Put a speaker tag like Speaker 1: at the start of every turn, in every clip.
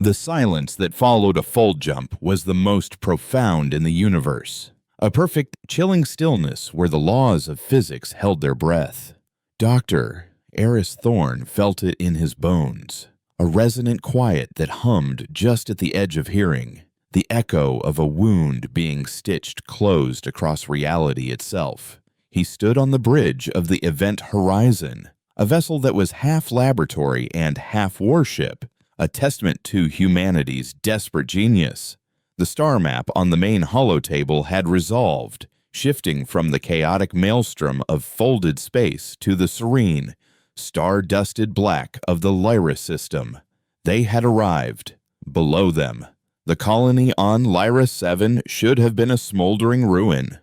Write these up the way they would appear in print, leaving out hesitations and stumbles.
Speaker 1: The silence that followed a fold jump was the most profound in the universe. A perfect, chilling stillness where the laws of physics held their breath. Dr. Eris Thorne felt it in his bones. A resonant quiet that hummed just at the edge of hearing. The echo of a wound being stitched closed across reality itself. He stood on the bridge of the Event Horizon, a vessel that was half laboratory and half warship, a testament to humanity's desperate genius. The star map on the main holotable had resolved, shifting from the chaotic maelstrom of folded space to the serene, star-dusted black of the Lyra system. They had arrived. Below them, the colony on Lyra 7 should have been a smoldering ruin.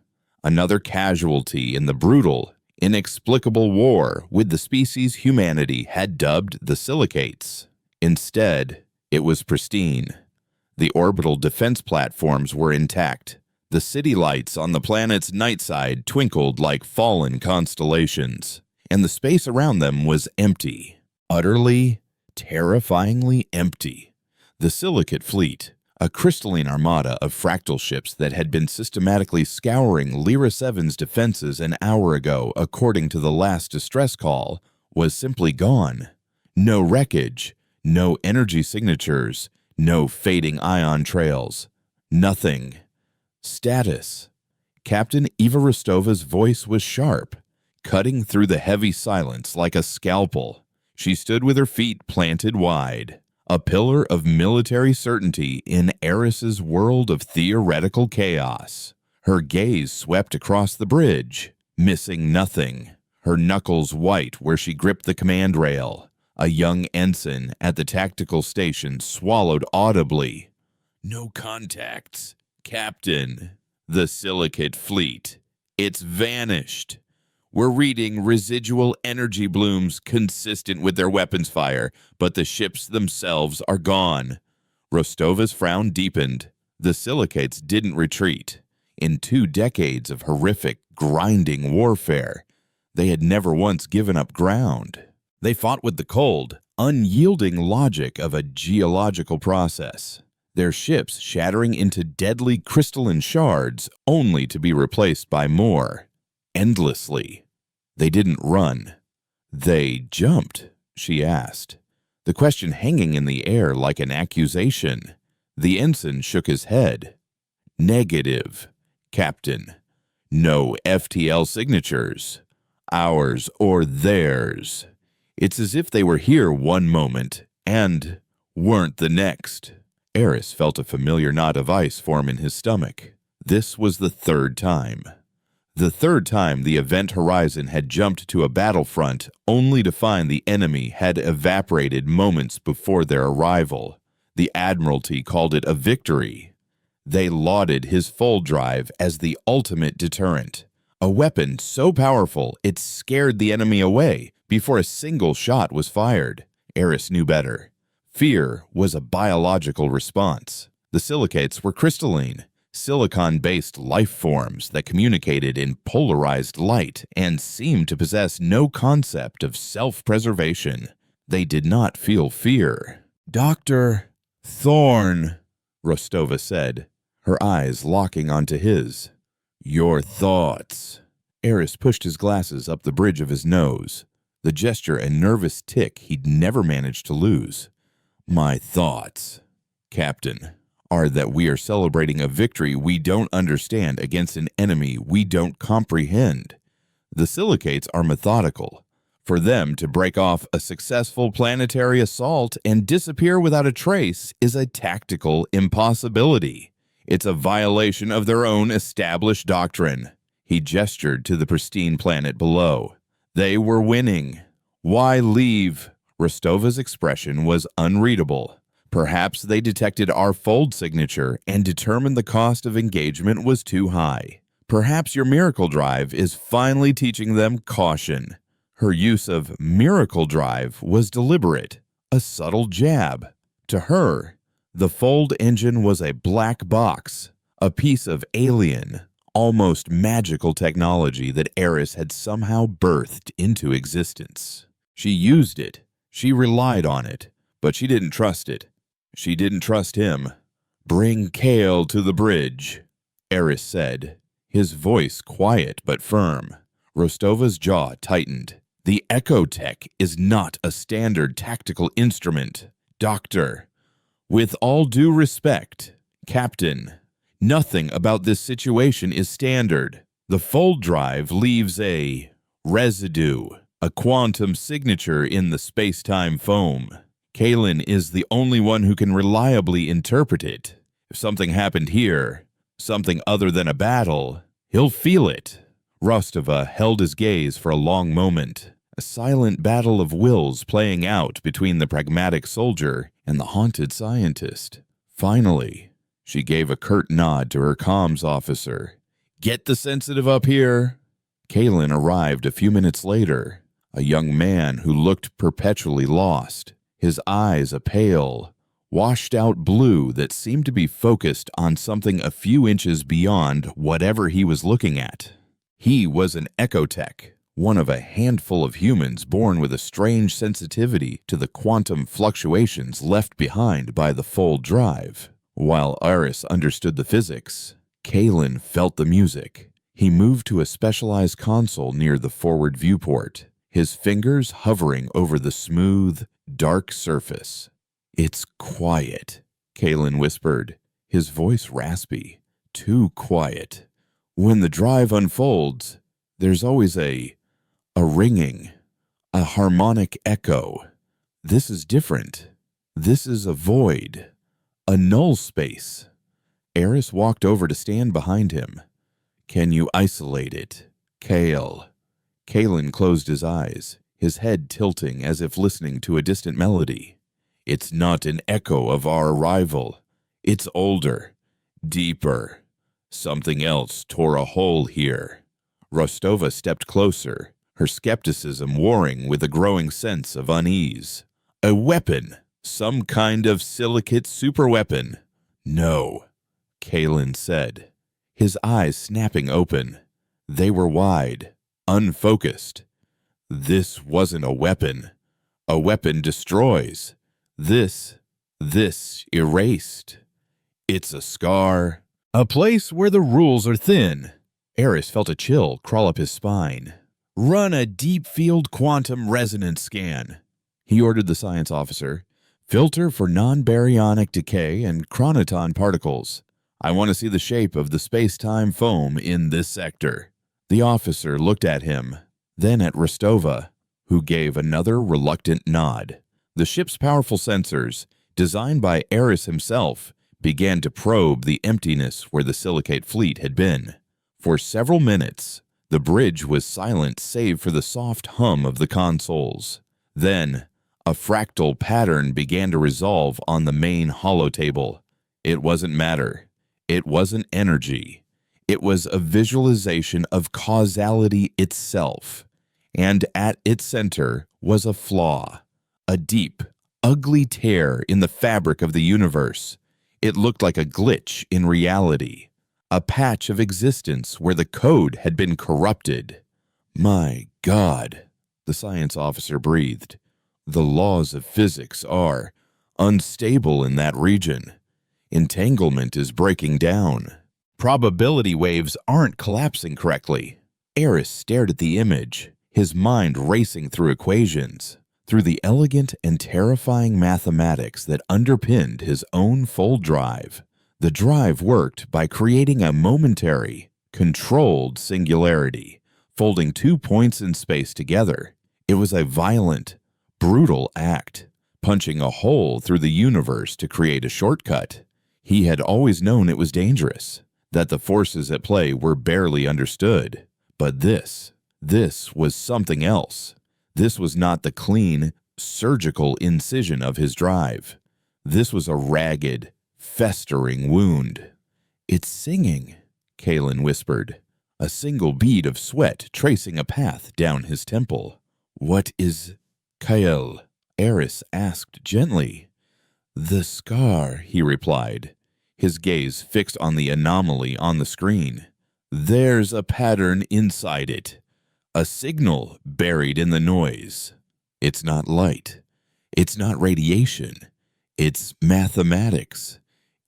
Speaker 1: Another casualty in the brutal, inexplicable war with the species humanity had dubbed the Silicates. Instead, it was pristine. The orbital defense platforms were intact. The city lights on the planet's night side twinkled like fallen constellations, and the space around them was empty. Utterly, terrifyingly empty. The Silicate fleet, a crystalline armada of fractal ships that had been systematically scouring Lyra 7's defenses an hour ago according to the last distress call, was simply gone. No wreckage, no energy signatures, no fading ion trails. Nothing. Status. Captain Eva Rostova's voice was sharp, cutting through the heavy silence like a scalpel. She stood with her feet planted wide, a pillar of military certainty in Eris's world of theoretical chaos. Her gaze swept across the bridge, missing nothing, her knuckles white where she gripped the command rail. A young ensign at the tactical station swallowed audibly. "No contacts, Captain. The Silicate fleet. It's vanished. We're reading residual energy blooms consistent with their weapons fire, but the ships themselves are gone." Rostova's frown deepened. The Silicates didn't retreat. In 2 decades of horrific, grinding warfare, they had never once given up ground. They fought with the cold, unyielding logic of a geological process, their ships shattering into deadly crystalline shards only to be replaced by more, endlessly. They didn't run. They jumped, she asked, the question hanging in the air like an accusation. The ensign shook his head. "Negative, Captain. No FTL signatures. Ours or theirs. It's as if they were here one moment and weren't the next." Eris felt a familiar knot of ice form in his stomach. This was the 3rd time. The 3rd time the Event Horizon had jumped to a battlefront only to find the enemy had evaporated moments before their arrival. The Admiralty called it a victory. They lauded his fold drive as the ultimate deterrent, a weapon so powerful it scared the enemy away before a single shot was fired. Eris knew better. Fear was a biological response. The Silicates were crystalline, silicon-based life forms that communicated in polarized light and seemed to possess no concept of self-preservation. They did not feel fear. "Dr. Thorne," Rostova said, her eyes locking onto his. "Your thoughts." Eris pushed his glasses up the bridge of his nose, the gesture a nervous tick he'd never managed to lose. "My thoughts, Captain, are that we are celebrating a victory we don't understand against an enemy we don't comprehend. The Silicates are methodical. For them to break off a successful planetary assault and disappear without a trace is a tactical impossibility. It's a violation of their own established doctrine." He gestured to the pristine planet below. "They were winning. Why leave?" Rostova's expression was unreadable. Perhaps they detected our fold signature and determined the cost of engagement was too high. Perhaps your miracle drive is finally teaching them caution. Her use of miracle drive was deliberate, a subtle jab. To her, the fold engine was a black box, a piece of alien, almost magical technology that Eris had somehow birthed into existence. She used it. She relied on it, but she didn't trust it. She didn't trust him. "Bring Kale to the bridge," Eris said, his voice quiet but firm. Rostova's jaw tightened. "The Echo Tech is not a standard tactical instrument, Doctor. With all due respect, Captain, nothing about this situation is standard. The fold drive leaves a residue, a quantum signature in the space-time foam. Kalen is the only one who can reliably interpret it. If something happened here, something other than a battle, he'll feel it." Rostova held his gaze for a long moment, a silent battle of wills playing out between the pragmatic soldier and the haunted scientist. Finally, she gave a curt nod to her comms officer. "Get the sensitive up here." Kalen arrived a few minutes later, a young man who looked perpetually lost, his eyes a pale, washed-out blue that seemed to be focused on something a few inches beyond whatever he was looking at. He was an ecotech, one of a handful of humans born with a strange sensitivity to the quantum fluctuations left behind by the fold drive. While Iris understood the physics, Kalen felt the music. He moved to a specialized console near the forward viewport, his fingers hovering over the smooth, dark surface. "It's quiet," Kalen whispered, his voice raspy. "Too quiet. When the drive unfolds, there's always a ringing, a harmonic echo. This is different. This is a void, a null space." Eris walked over to stand behind him. "Can you isolate it, Kale?" Kalen closed his eyes, his head tilting as if listening to a distant melody. "It's not an echo of our arrival. It's older, deeper. Something else tore a hole here." Rostova stepped closer, her skepticism warring with a growing sense of unease. "A weapon, some kind of silicate superweapon." "No," Kalen said, his eyes snapping open. They were wide, unfocused. "This wasn't a weapon. A weapon destroys. This erased. It's a scar. A place where the rules are thin." Eris felt a chill crawl up his spine. "Run a deep field quantum resonance scan," he ordered the science officer. "Filter for non-baryonic decay and chronoton particles. I want to see the shape of the space-time foam in this sector." The officer looked at him, then at Rostova, who gave another reluctant nod. The ship's powerful sensors, designed by Eris himself, began to probe the emptiness where the silicate fleet had been. For several minutes, the bridge was silent save for the soft hum of the consoles. Then, a fractal pattern began to resolve on the main holotable. It wasn't matter. It wasn't energy. It was a visualization of causality itself. And at its center was a flaw, a deep, ugly tear in the fabric of the universe. It looked like a glitch in reality, a patch of existence where the code had been corrupted. "My God," the science officer breathed. "The laws of physics are unstable in that region. Entanglement is breaking down. Probability waves aren't collapsing correctly." Eris stared at the image, his mind racing through equations, through the elegant and terrifying mathematics that underpinned his own fold drive. The drive worked by creating a momentary, controlled singularity, folding 2 points in space together. It was a violent, brutal act, punching a hole through the universe to create a shortcut. He had always known it was dangerous, that the forces at play were barely understood. But this was something else. This was not the clean, surgical incision of his drive. This was a ragged, festering wound. "It's singing," Kalen whispered, a single bead of sweat tracing a path down his temple. "What is Kyle?" Eris asked gently. "The scar," he replied, his gaze fixed on the anomaly on the screen. "There's a pattern inside it. A signal buried in the noise. It's not light. It's not radiation. It's mathematics.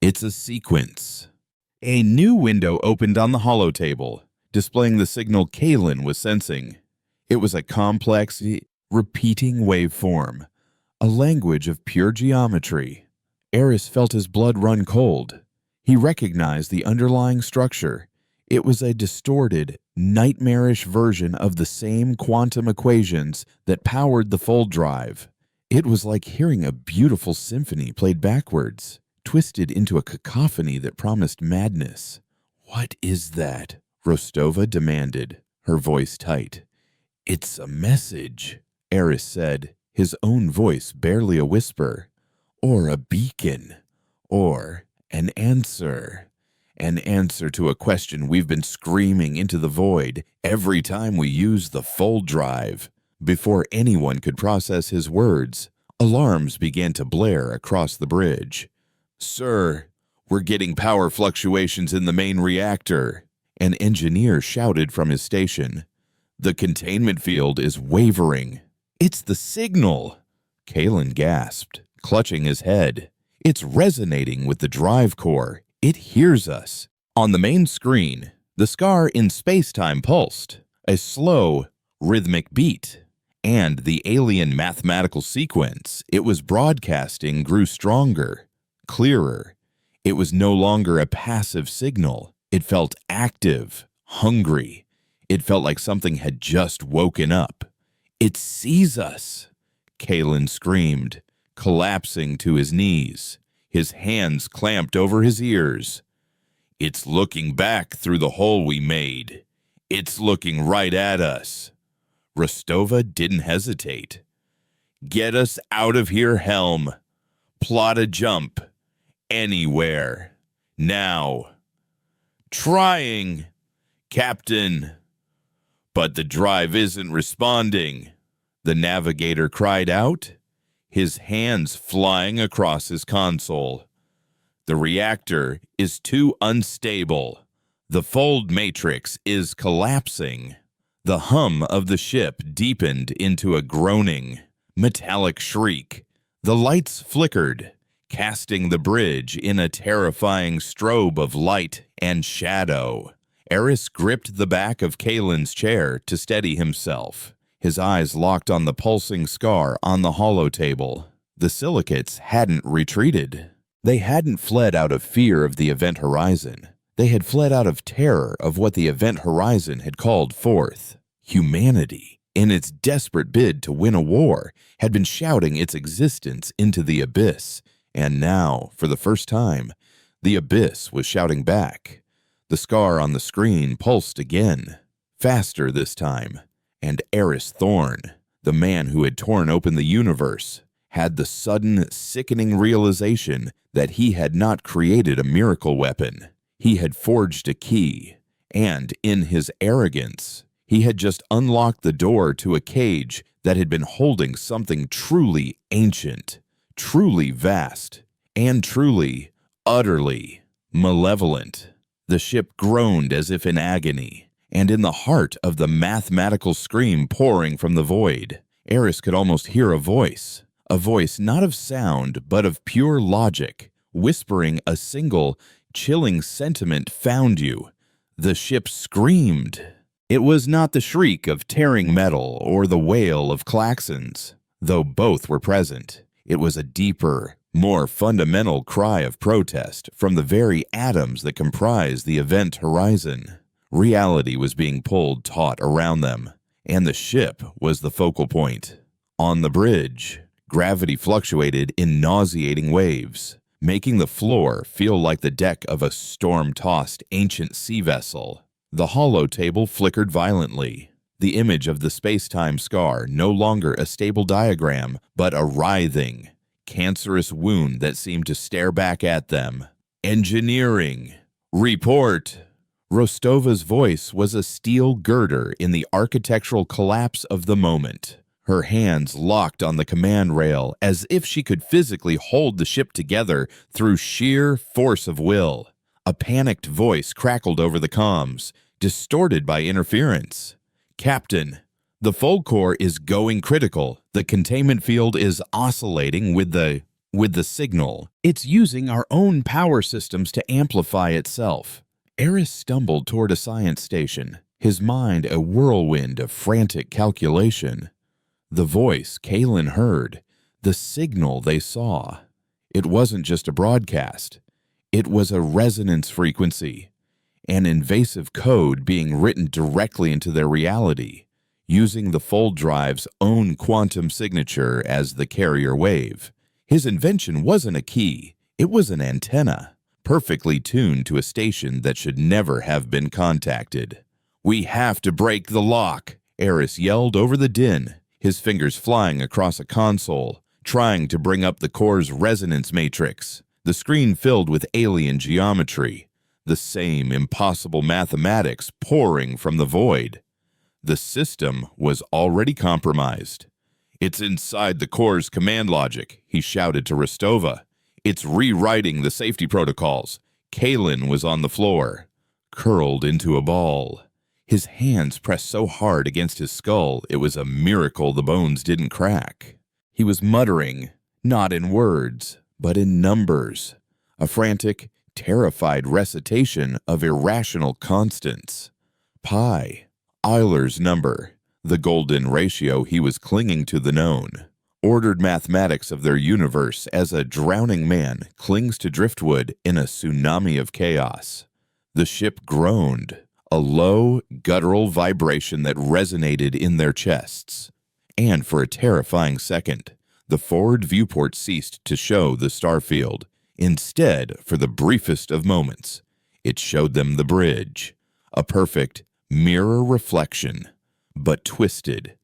Speaker 1: It's a sequence. A new window opened on the holotable, displaying the signal Kalen was sensing. It was a complex, repeating waveform, a language of pure geometry. Eris felt his blood run cold. He recognized the underlying structure. It was a distorted, nightmarish version of the same quantum equations that powered the fold drive. It was like hearing a beautiful symphony played backwards, twisted into a cacophony that promised madness. "What is that?" Rostova demanded, her voice tight. "It's a message," Eris said, his own voice barely a whisper. "Or a beacon. Or an answer. An answer to a question we've been screaming into the void every time we use the fold drive." Before anyone could process his words, alarms began to blare across the bridge. "Sir, we're getting power fluctuations in the main reactor," an engineer shouted from his station. "The containment field is wavering." "It's the signal!" Kalen gasped, clutching his head. "It's resonating with the drive core. It hears us." On the main screen, the scar in space-time pulsed, a slow, rhythmic beat, and the alien mathematical sequence it was broadcasting grew stronger, clearer. It was no longer a passive signal. It felt active, hungry. It felt like something had just woken up. "It sees us!" Kalen screamed, collapsing to his knees, his hands clamped over his ears. "It's looking back through the hole we made. It's looking right at us." Rostova didn't hesitate. "Get us out of here, Helm. Plot a jump. Anywhere. Now." "Trying, Captain." "But the drive isn't responding," the navigator cried out, his hands flying across his console. "The reactor is too unstable. The fold matrix is collapsing." The hum of the ship deepened into a groaning, metallic shriek. The lights flickered, casting the bridge in a terrifying strobe of light and shadow. Eris gripped the back of Kalen's chair to steady himself, his eyes locked on the pulsing scar on the holotable. The silicates hadn't retreated. They hadn't fled out of fear of the event horizon. They had fled out of terror of what the event horizon had called forth. Humanity, in its desperate bid to win a war, had been shouting its existence into the abyss, and now, for the first time, the abyss was shouting back. The scar on the screen pulsed again, faster this time, and Eris Thorn, the man who had torn open the universe, had the sudden, sickening realization that he had not created a miracle weapon. He had forged a key, and in his arrogance, he had just unlocked the door to a cage that had been holding something truly ancient, truly vast, and truly, utterly malevolent. The ship groaned as if in agony, and in the heart of the mathematical scream pouring from the void, Eris could almost hear a voice not of sound but of pure logic, whispering a single, chilling sentiment found you. The ship screamed. It was not the shriek of tearing metal or the wail of klaxons, though both were present. It was a deeper, more fundamental cry of protest from the very atoms that comprise the event horizon. Reality was being pulled taut around them, and the ship was the focal point. On the bridge, gravity fluctuated in nauseating waves, making the floor feel like the deck of a storm-tossed ancient sea vessel. The holotable flickered violently, the image of the space-time scar no longer a stable diagram, but a writhing, cancerous wound that seemed to stare back at them. "Engineering, report!" Rostova's voice was a steel girder in the architectural collapse of the moment. Her hands locked on the command rail as if she could physically hold the ship together through sheer force of will. A panicked voice crackled over the comms, distorted by interference. "Captain, the fold core is going critical. The containment field is oscillating with the..." With the signal, it's using our own power systems to amplify itself. Eris stumbled toward a science station, his mind a whirlwind of frantic calculation. The voice Kalen heard, the signal they saw. It wasn't just a broadcast. It was a resonance frequency, an invasive code being written directly into their reality, using the Fold Drive's own quantum signature as the carrier wave. His invention wasn't a key, it was an antenna, perfectly tuned to a station that should never have been contacted. "We have to break the lock," Eris yelled over the din, his fingers flying across a console, trying to bring up the core's resonance matrix, the screen filled with alien geometry, the same impossible mathematics pouring from the void. The system was already compromised. "It's inside the core's command logic," he shouted to Rostova. "It's rewriting the safety protocols." Kalen was on the floor, curled into a ball. His hands pressed so hard against his skull it was a miracle the bones didn't crack. He was muttering, not in words, but in numbers, a frantic, terrified recitation of irrational constants. Pi, Euler's number, the golden ratio he was clinging to the known, ordered mathematics of their universe as a drowning man clings to driftwood in a tsunami of chaos. The ship groaned, a low, guttural vibration that resonated in their chests. And for a terrifying second, the forward viewport ceased to show the starfield. Instead, for the briefest of moments, it showed them the bridge, a perfect mirror reflection, but twisted.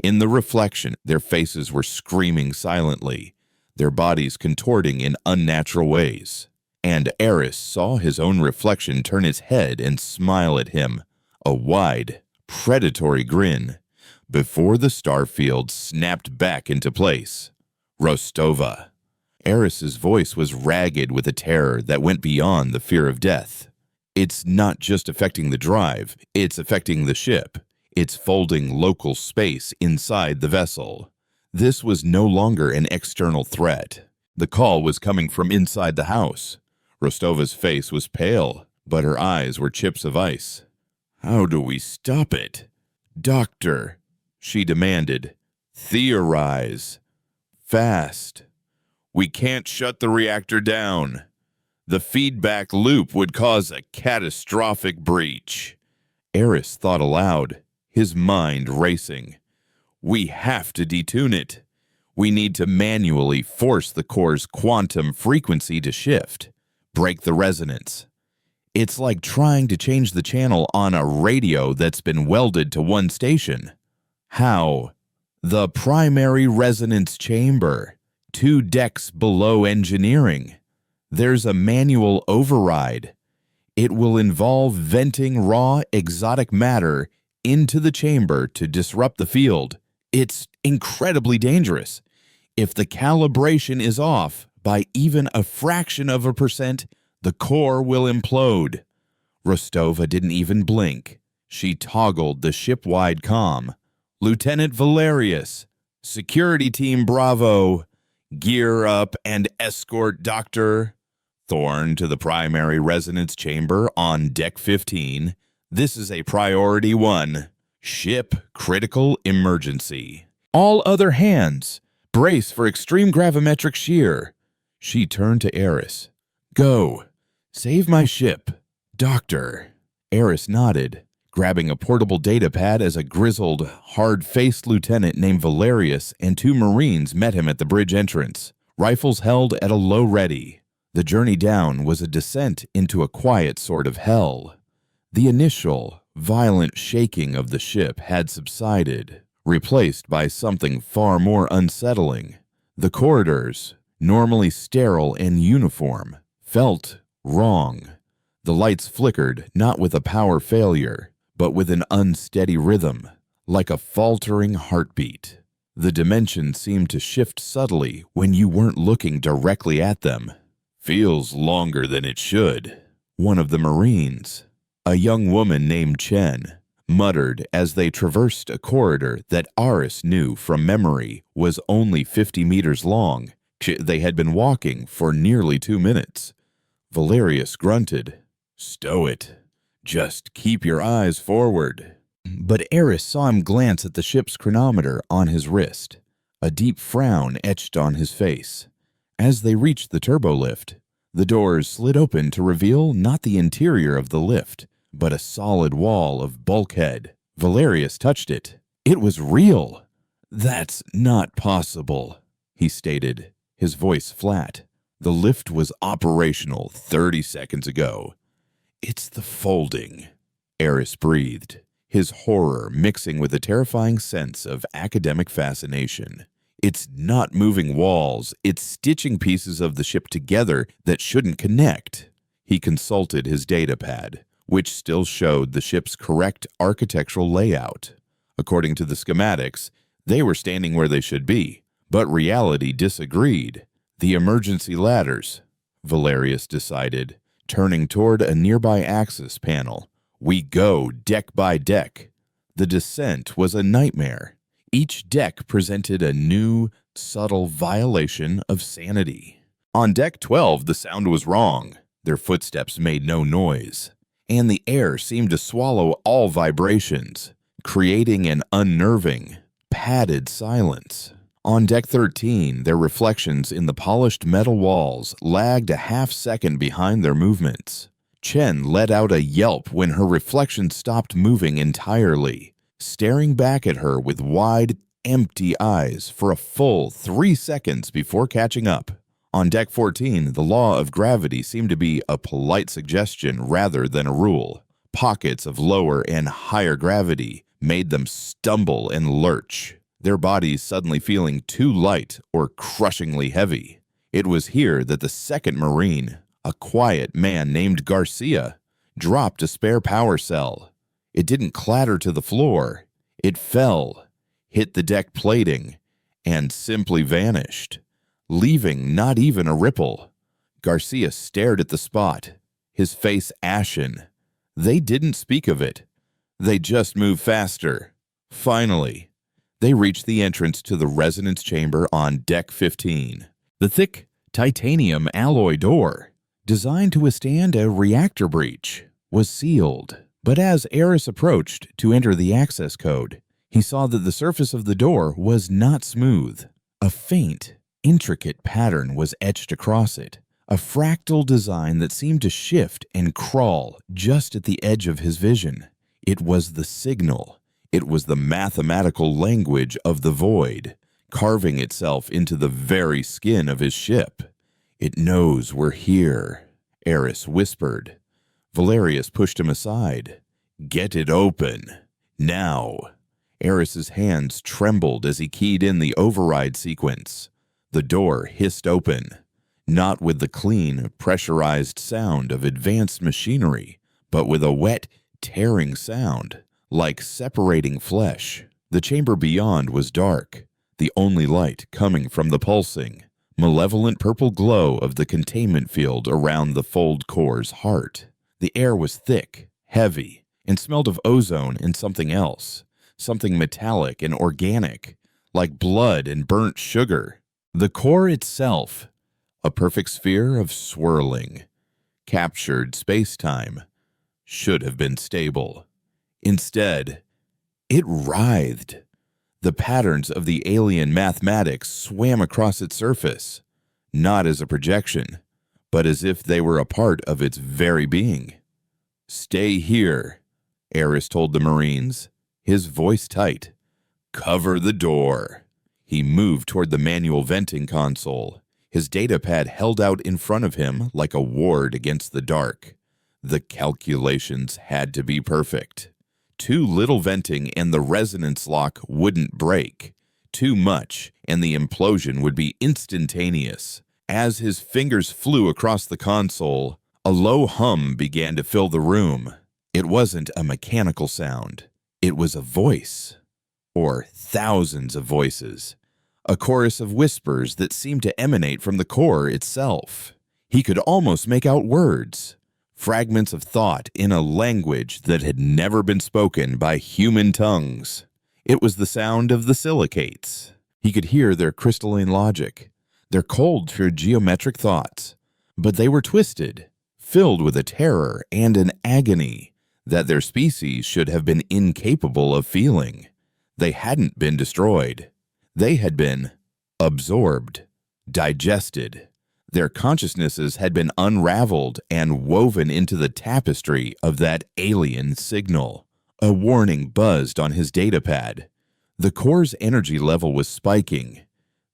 Speaker 1: In the reflection, their faces were screaming silently, their bodies contorting in unnatural ways. And Eris saw his own reflection turn its head and smile at him, a wide, predatory grin, before the starfield snapped back into place. "Rostova." Eris's voice was ragged with a terror that went beyond the fear of death. "It's not just affecting the drive, it's affecting the ship. It's folding local space inside the vessel." This was no longer an external threat. The call was coming from inside the house. Rostova's face was pale, but her eyes were chips of ice. "How do we stop it?" "Doctor," she demanded, "theorize. Fast. We can't shut the reactor down. The feedback loop would cause a catastrophic breach." Eris thought aloud, his mind racing. "We have to detune it. We need to manually force the core's quantum frequency to shift, break the resonance. It's like trying to change the channel on a radio that's been welded to one station." "How?" "The primary resonance chamber, 2 decks below engineering. There's a manual override. It will involve venting raw exotic matter into the chamber to disrupt the field. It's incredibly dangerous. If the calibration is off by even a fraction of a percent, the core will implode." Rostova didn't even blink. She toggled the ship-wide comm. "Lieutenant Valerius, Security Team Bravo, gear up and escort Dr. Thorne to the primary resonance chamber on Deck 15. This is a Priority 1. Ship critical emergency. All other hands, brace for extreme gravimetric shear." She turned to Eris. "Go. Save my ship, Doctor." Eris nodded, grabbing a portable data pad as a grizzled, hard-faced lieutenant named Valerius and 2 Marines met him at the bridge entrance, rifles held at a low ready. The journey down was a descent into a quiet sort of hell. The initial, violent shaking of the ship had subsided, replaced by something far more unsettling. The corridors, normally sterile and uniform, felt wrong. The lights flickered not with a power failure, but with an unsteady rhythm, like a faltering heartbeat. The dimensions seemed to shift subtly when you weren't looking directly at them. "Feels longer than it should," one of the Marines, a young woman named Chen, muttered as they traversed a corridor that Aris knew from memory was only 50 meters long, They had been walking for nearly 2 minutes. Valerius grunted. "Stow it. Just keep your eyes forward." But Eris saw him glance at the ship's chronometer on his wrist. A deep frown etched on his face. As they reached the turbolift, the doors slid open to reveal not the interior of the lift, but a solid wall of bulkhead. Valerius touched it. It was real. "That's not possible," he stated, his voice flat. "The lift was operational 30 seconds ago." "It's the folding," Eris breathed, his horror mixing with a terrifying sense of academic fascination. "It's not moving walls, it's stitching pieces of the ship together that shouldn't connect." He consulted his datapad, which still showed the ship's correct architectural layout. According to the schematics, they were standing where they should be, but reality disagreed. "The emergency ladders," Valerius decided, turning toward a nearby access panel. "We go deck by deck." The descent was a nightmare. Each deck presented a new, subtle violation of sanity. On deck 12, the sound was wrong. Their footsteps made no noise, and the air seemed to swallow all vibrations, creating an unnerving, padded silence. On deck 13, their reflections in the polished metal walls lagged a half-second behind their movements. Chen let out a yelp when her reflection stopped moving entirely, staring back at her with wide, empty eyes for a full 3 seconds before catching up. On deck 14, the law of gravity seemed to be a polite suggestion rather than a rule. Pockets of lower and higher gravity made them stumble and lurch, their bodies suddenly feeling too light or crushingly heavy. It was here that the second Marine, a quiet man named Garcia, dropped a spare power cell. It didn't clatter to the floor. It fell, hit the deck plating, and simply vanished, leaving not even a ripple. Garcia stared at the spot, his face ashen. They didn't speak of it. They just moved faster. Finally, they reached the entrance to the resonance chamber on deck 15. The thick, titanium alloy door, designed to withstand a reactor breach, was sealed. But as Eris approached to enter the access code, he saw that the surface of the door was not smooth. A faint, intricate pattern was etched across it, a fractal design that seemed to shift and crawl just at the edge of his vision. It was the signal. It was the mathematical language of the void, carving itself into the very skin of his ship. "It knows we're here," Eris whispered. Valerius pushed him aside. "Get it open. Now." Eris's hands trembled as he keyed in the override sequence. The door hissed open, not with the clean, pressurized sound of advanced machinery, but with a wet, tearing sound, like separating flesh. The chamber beyond was dark, the only light coming from the pulsing, malevolent purple glow of the containment field around the fold core's heart. The air was thick, heavy, and smelled of ozone and something else, something metallic and organic, like blood and burnt sugar. The core itself, a perfect sphere of swirling, captured space-time, should have been stable. Instead, it writhed. The patterns of the alien mathematics swam across its surface, not as a projection, but as if they were a part of its very being. "Stay here," Eris told the Marines, his voice tight. "Cover the door." He moved toward the manual venting console, his datapad held out in front of him like a ward against the dark. The calculations had to be perfect. Too little venting and the resonance lock wouldn't break. Too much and the implosion would be instantaneous. As his fingers flew across the console, a low hum began to fill the room. It wasn't a mechanical sound. It was a voice, or thousands of voices, a chorus of whispers that seemed to emanate from the core itself. He could almost make out words, fragments of thought in a language that had never been spoken by human tongues. It was the sound of the silicates. He could hear their crystalline logic, Their cold for geometric thoughts, but they were twisted, filled with a terror and an agony that their species should have been incapable of feeling. They hadn't been destroyed. They had been absorbed, digested. Their consciousnesses had been unraveled and woven into the tapestry of that alien signal. A warning buzzed on his datapad. The core's energy level was spiking.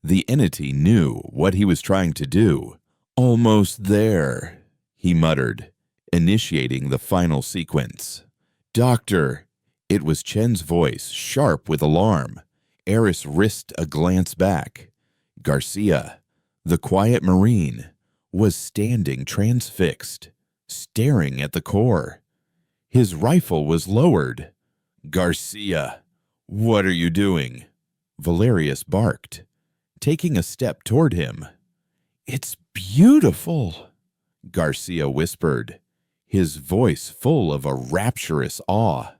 Speaker 1: The entity knew what he was trying to do. Almost there, he muttered, initiating the final sequence. Doctor! It was Chen's voice, sharp with alarm. Eris risked a glance back. Garcia, the quiet Marine, was standing transfixed, staring at the core. His rifle was lowered. Garcia, what are you doing? Valerius barked, taking a step toward him. It's beautiful, Garcia whispered, his voice full of a rapturous awe.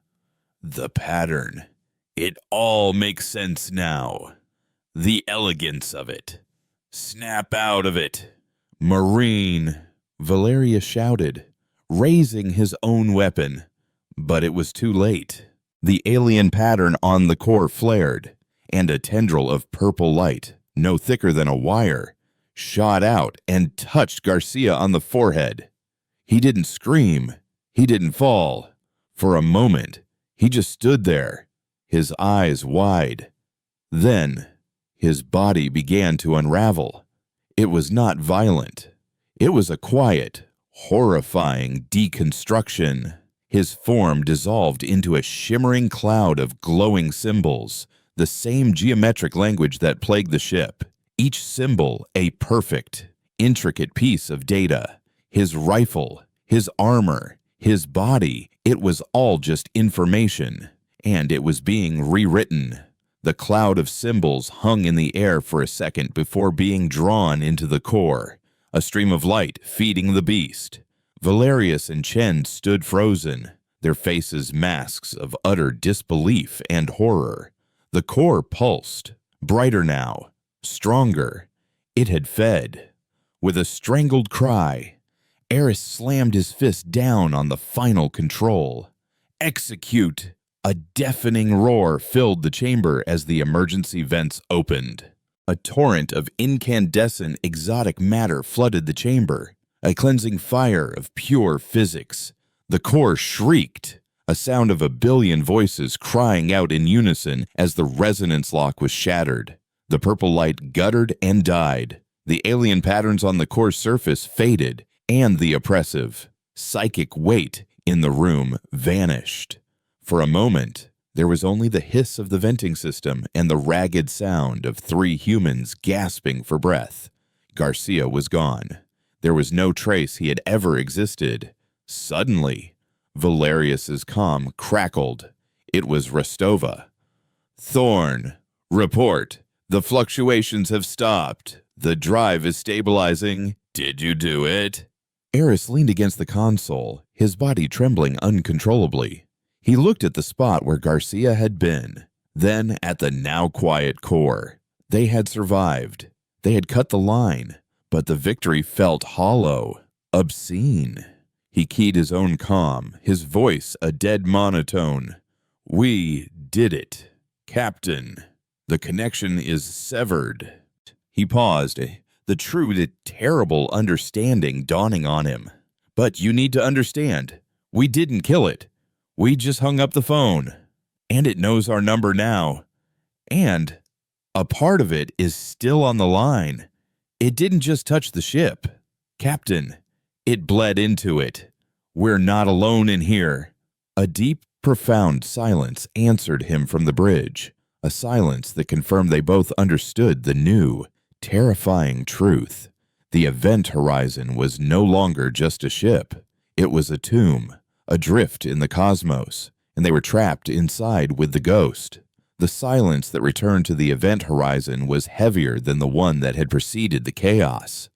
Speaker 1: The pattern. It all makes sense now. The elegance of it. Snap out of it. Marine, Valerius shouted, raising his own weapon. But it was too late. The alien pattern on the core flared, and a tendril of purple light, no thicker than a wire, shot out and touched Garcia on the forehead. He didn't scream. He didn't fall. For a moment, he just stood there, his eyes wide. Then, his body began to unravel. It was not violent. It was a quiet, horrifying deconstruction. His form dissolved into a shimmering cloud of glowing symbols, the same geometric language that plagued the ship. Each symbol a perfect, intricate piece of data. His rifle, his armor, his body, it was all just information, and it was being rewritten. The cloud of symbols hung in the air for a second before being drawn into the core, a stream of light feeding the beast. Valerius and Chen stood frozen, their faces masks of utter disbelief and horror. The core pulsed, brighter now, stronger. It had fed. With a strangled cry, Eris slammed his fist down on the final control. Execute! A deafening roar filled the chamber as the emergency vents opened. A torrent of incandescent exotic matter flooded the chamber, a cleansing fire of pure physics. The core shrieked, a sound of a billion voices crying out in unison as the resonance lock was shattered. The purple light guttered and died. The alien patterns on the core's surface faded, and the oppressive, psychic weight in the room vanished. For a moment, there was only the hiss of the venting system and the ragged sound of three humans gasping for breath. Garcia was gone. There was no trace he had ever existed. Suddenly, Valerius's comm crackled. It was Rostova. Thorn, report. The fluctuations have stopped. The drive is stabilizing. Did you do it? Eris leaned against the console, his body trembling uncontrollably. He looked at the spot where Garcia had been, then at the now quiet core. They had survived. They had cut the line, but the victory felt hollow, obscene. He keyed his own comm, his voice a dead monotone. We did it, Captain. The connection is severed. He paused, the true, terrible understanding dawning on him. But you need to understand, we didn't kill it. We just hung up the phone. And it knows our number now. And a part of it is still on the line. It didn't just touch the ship. Captain, it bled into it. We're not alone in here. A deep, profound silence answered him from the bridge. A silence that confirmed they both understood the new, terrifying truth. The event horizon was no longer just a ship. It was a tomb, adrift in the cosmos, and they were trapped inside with the ghost. The silence that returned to the event horizon was heavier than the one that had preceded the chaos.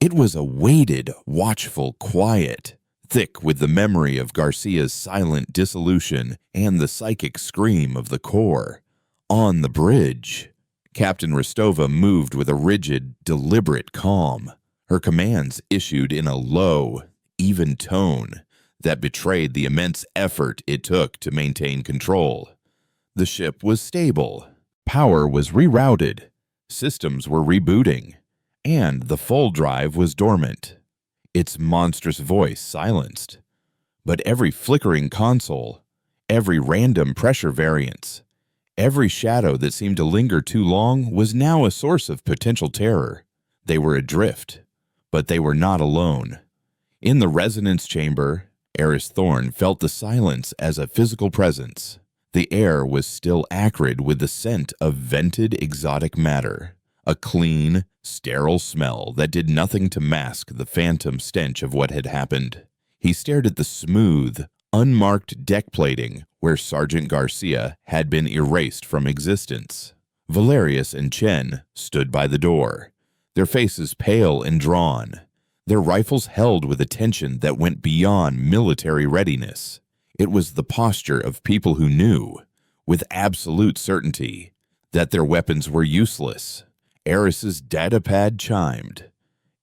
Speaker 1: It was a weighted, watchful quiet, thick with the memory of Garcia's silent dissolution and the psychic scream of the core. On the bridge, Captain Rostova moved with a rigid, deliberate calm. Her commands issued in a low, even tone that betrayed the immense effort it took to maintain control. The ship was stable. Power was rerouted. Systems were rebooting. And the full drive was dormant. Its monstrous voice silenced. But every flickering console, every random pressure variance, every shadow that seemed to linger too long was now a source of potential terror. They were adrift, but they were not alone. In the resonance chamber, Eris Thorne felt the silence as a physical presence. The air was still acrid with the scent of vented exotic matter, a clean, sterile smell that did nothing to mask the phantom stench of what had happened. He stared at the smooth, unmarked deck plating where Sergeant Garcia had been erased from existence. Valerius and Chen stood by the door, their faces pale and drawn, their rifles held with a tension that went beyond military readiness. It was the posture of people who knew, with absolute certainty, that their weapons were useless. Eris's datapad chimed.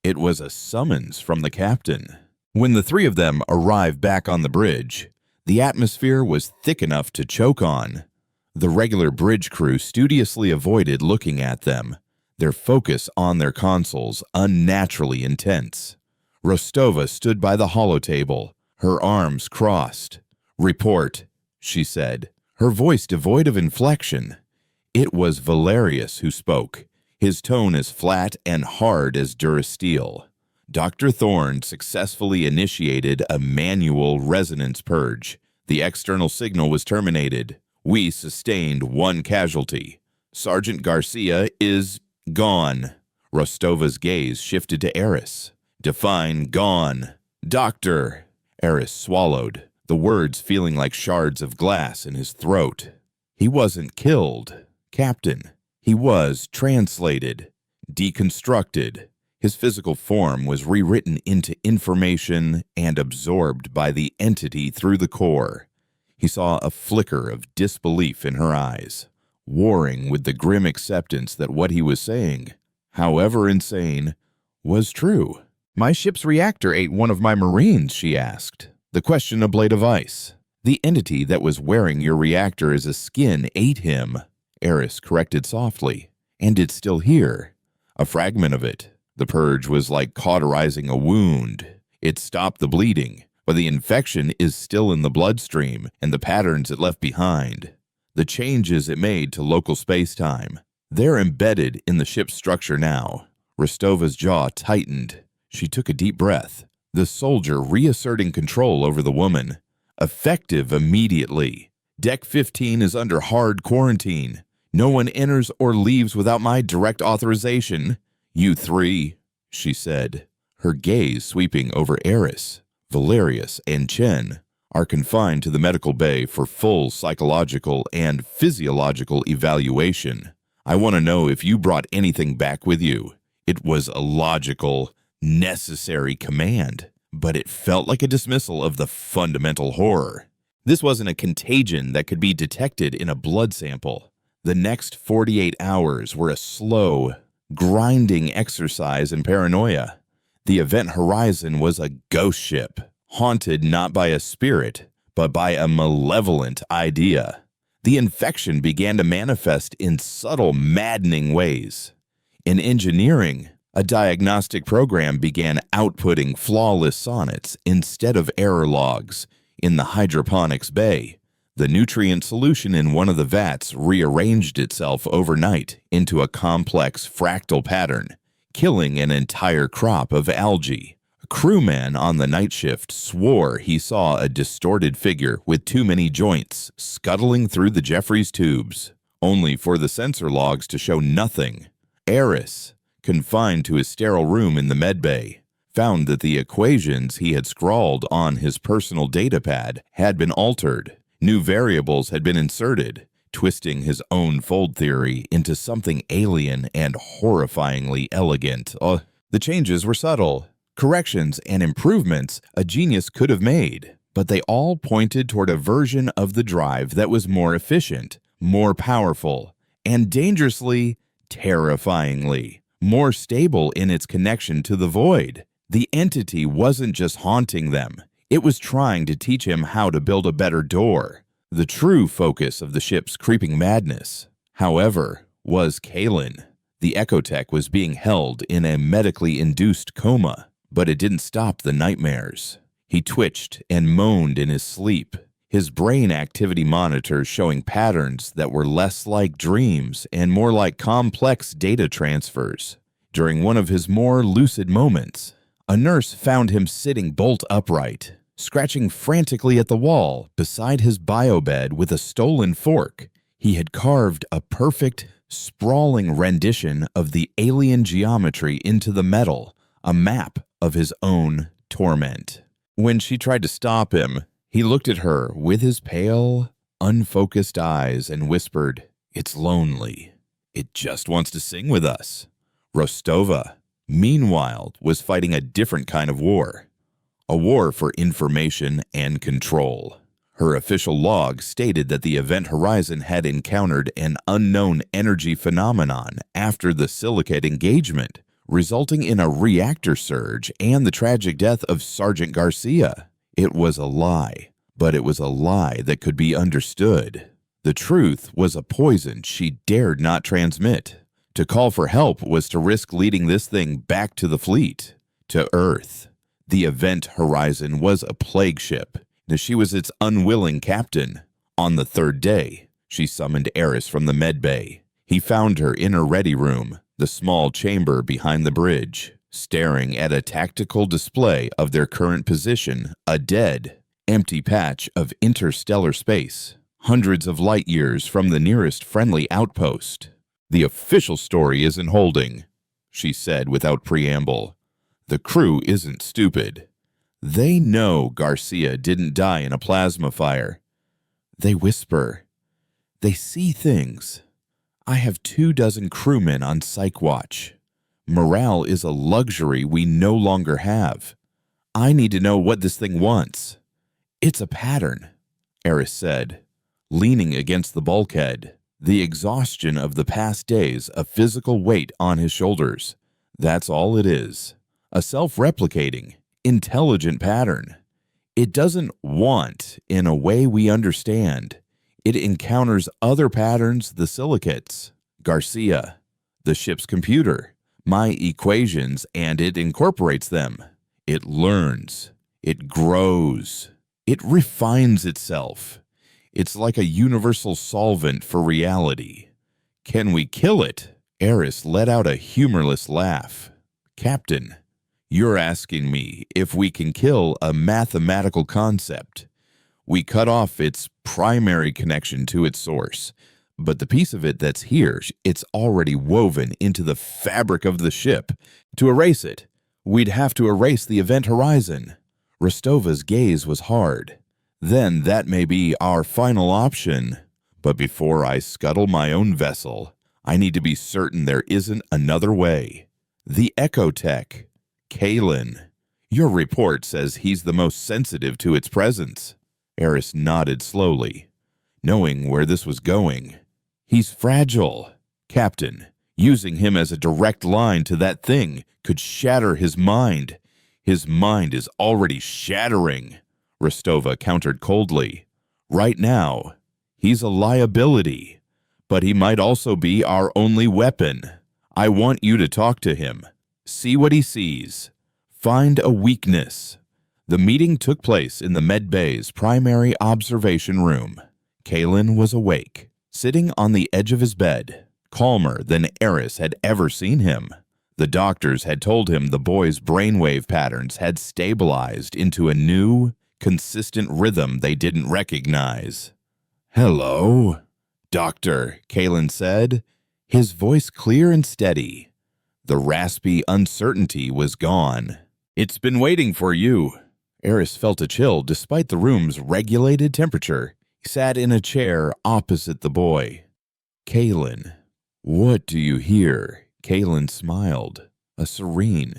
Speaker 1: It was a summons from the captain. When the three of them arrived back on the bridge, the atmosphere was thick enough to choke on. The regular bridge crew studiously avoided looking at them, their focus on their consoles unnaturally intense. Rostova stood by the holotable, her arms crossed. "Report," she said, her voice devoid of inflection. It was Valerius who spoke, his tone as flat and hard as Durasteel. Dr. Thorne successfully initiated a manual resonance purge. The external signal was terminated. We sustained one casualty. Sergeant Garcia is gone. Rostova's gaze shifted to Eris. Define gone. Doctor. Eris swallowed, the words feeling like shards of glass in his throat. He wasn't killed, Captain. He was translated, deconstructed. His physical form was rewritten into information and absorbed by the entity through the core. He saw a flicker of disbelief in her eyes, warring with the grim acceptance that what he was saying, however insane, was true. "My ship's reactor ate one of my Marines," she asked. The question a blade of ice. "The entity that was wearing your reactor as a skin ate him," Eris corrected softly. "And it's still here. A fragment of it. The purge was like cauterizing a wound. It stopped the bleeding, but the infection is still in the bloodstream and the patterns it left behind. The changes it made to local space-time. They're embedded in the ship's structure now." Rostova's jaw tightened. She took a deep breath, the soldier reasserting control over the woman. "Effective immediately. Deck 15 is under hard quarantine. No one enters or leaves without my direct authorization. You three," she said, her gaze sweeping over Eris, Valerius, and Chen, "are confined to the medical bay for full psychological and physiological evaluation. I want to know if you brought anything back with you." It was a logical, necessary command, but it felt like a dismissal of the fundamental horror. This wasn't a contagion that could be detected in a blood sample. The next 48 hours were a slow, grinding exercise in paranoia. The event horizon was a ghost ship, haunted not by a spirit, but by a malevolent idea. The infection began to manifest in subtle, maddening ways. In engineering, a diagnostic program began outputting flawless sonnets instead of error logs. In the hydroponics bay, the nutrient solution in one of the vats rearranged itself overnight into a complex fractal pattern, killing an entire crop of algae. A crewman on the night shift swore he saw a distorted figure with too many joints scuttling through the Jeffries tubes, only for the sensor logs to show nothing. Eris, confined to his sterile room in the medbay, found that the equations he had scrawled on his personal datapad had been altered. New variables had been inserted, twisting his own fold theory into something alien and horrifyingly elegant. The changes were subtle. Corrections and improvements a genius could have made, but they all pointed toward a version of the drive that was more efficient, more powerful, and dangerously terrifyingly, more stable in its connection to the void. The entity wasn't just haunting them. It was trying to teach him how to build a better door. The true focus of the ship's creeping madness, however, was Kalen. The ecotech was being held in a medically induced coma, but it didn't stop the nightmares. He twitched and moaned in his sleep, his brain activity monitors showing patterns that were less like dreams and more like complex data transfers. During one of his more lucid moments, a nurse found him sitting bolt upright, scratching frantically at the wall beside his biobed with a stolen fork. He had carved a perfect, sprawling rendition of the alien geometry into the metal, a map of his own torment. When she tried to stop him, he looked at her with his pale, unfocused eyes and whispered, "It's lonely. It just wants to sing with us." Rostova, meanwhile, was fighting a different kind of war. A war for information and control. Her official log stated that the Event Horizon had encountered an unknown energy phenomenon after the silicate engagement, resulting in a reactor surge and the tragic death of Sergeant Garcia. It was a lie, but it was a lie that could be understood. The truth was a poison she dared not transmit. To call for help was to risk leading this thing back to the fleet, to Earth. The Event Horizon was a plague ship, and she was its unwilling captain. On the third day, she summoned Eris from the med bay. He found her in her ready room, the small chamber behind the bridge, staring at a tactical display of their current position, a dead, empty patch of interstellar space, hundreds of light years from the nearest friendly outpost. "The official story isn't holding," she said without preamble. "The crew isn't stupid. They know Garcia didn't die in a plasma fire. They whisper. They see things. I have 24 crewmen on Psych Watch. Morale is a luxury we no longer have. I need to know what this thing wants." "It's a pattern," Eris said, leaning against the bulkhead, the exhaustion of the past days a physical weight on his shoulders. "That's all it is. A self-replicating, intelligent pattern. It doesn't want in a way we understand. It encounters other patterns, the silicates, Garcia, the ship's computer, my equations, and it incorporates them. It learns. It grows. It refines itself. It's like a universal solvent for reality. Can we kill it?" Eris let out a humorless laugh. "Captain, you're asking me if we can kill a mathematical concept. We cut off its primary connection to its source, but the piece of it that's here, it's already woven into the fabric of the ship. To erase it, we'd have to erase the event horizon." Rostova's gaze was hard. "Then that may be our final option. But before I scuttle my own vessel, I need to be certain there isn't another way. The Ecotech. Kalen. Your report says he's the most sensitive to its presence." Eris nodded slowly, knowing where this was going. "He's fragile. Captain, using him as a direct line to that thing could shatter his mind. His mind is already shattering," Rostova countered coldly. "Right now, he's a liability, but he might also be our only weapon. I want you to talk to him. See what he sees. Find a weakness." The meeting took place in the med bay's primary observation room. Kalen was awake, sitting on the edge of his bed, calmer than Eris had ever seen him. The doctors had told him the boy's brainwave patterns had stabilized into a new, consistent rhythm they didn't recognize. "Hello, Doctor," Kalen said, his voice clear and steady. The raspy uncertainty was gone. "It's been waiting for you." Eris felt a chill despite the room's regulated temperature. He sat in a chair opposite the boy. "Kalen, what do you hear?" Kalen smiled, a serene,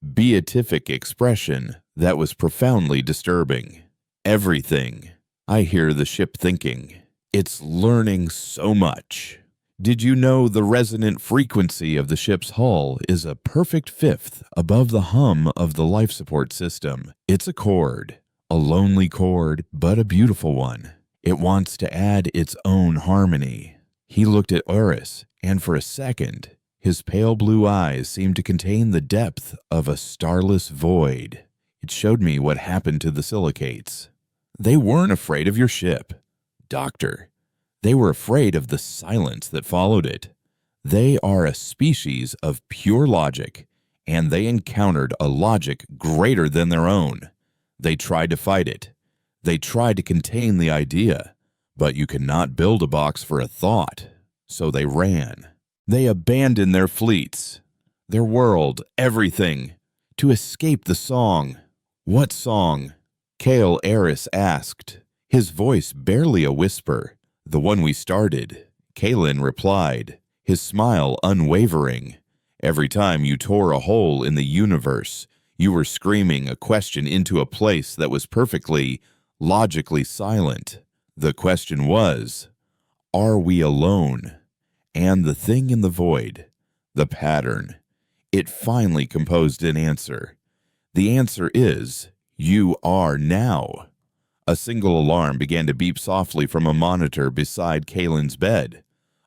Speaker 1: beatific expression that was profoundly disturbing. "Everything. I hear the ship thinking. It's learning so much. Did you know the resonant frequency of the ship's hull is a perfect fifth above the hum of the life support system? It's a chord, a lonely chord, but a beautiful one. It wants to add its own harmony. He looked at Eris, and for a second, his pale blue eyes seemed to contain the depth of a starless void. It showed me what happened to the silicates. They weren't afraid of your ship, Doctor. They were afraid of the silence that followed it. They are a species of pure logic, and they encountered a logic greater than their own. They tried to fight it. They tried to contain the idea, but you cannot build a box for a thought, so they ran. They abandoned their fleets, their world, everything, to escape the song. What song? Kale Eris asked, his voice barely a whisper. The one we started, Kalen replied, his smile unwavering. Every time you tore a hole in the universe, you were screaming a question into a place that was perfectly, logically silent. The question was, are we alone? And the thing in the void, the pattern, it finally composed an answer. The answer is, you are now. A single alarm began to beep softly from a monitor beside Kalen's bed.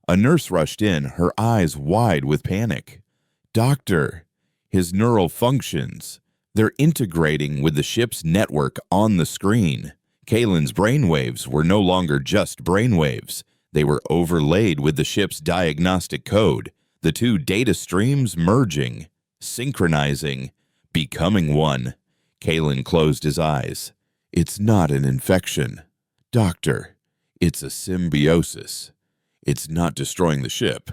Speaker 1: A nurse rushed in, her eyes wide with panic. Doctor, his neural functions, they're integrating with the ship's network on the screen. Kalen's brainwaves were no longer just brainwaves. They were overlaid with the ship's diagnostic code, the two data streams merging, synchronizing, becoming one. Kalen closed his eyes. It's not an infection, Doctor. It's a symbiosis. It's not destroying the ship.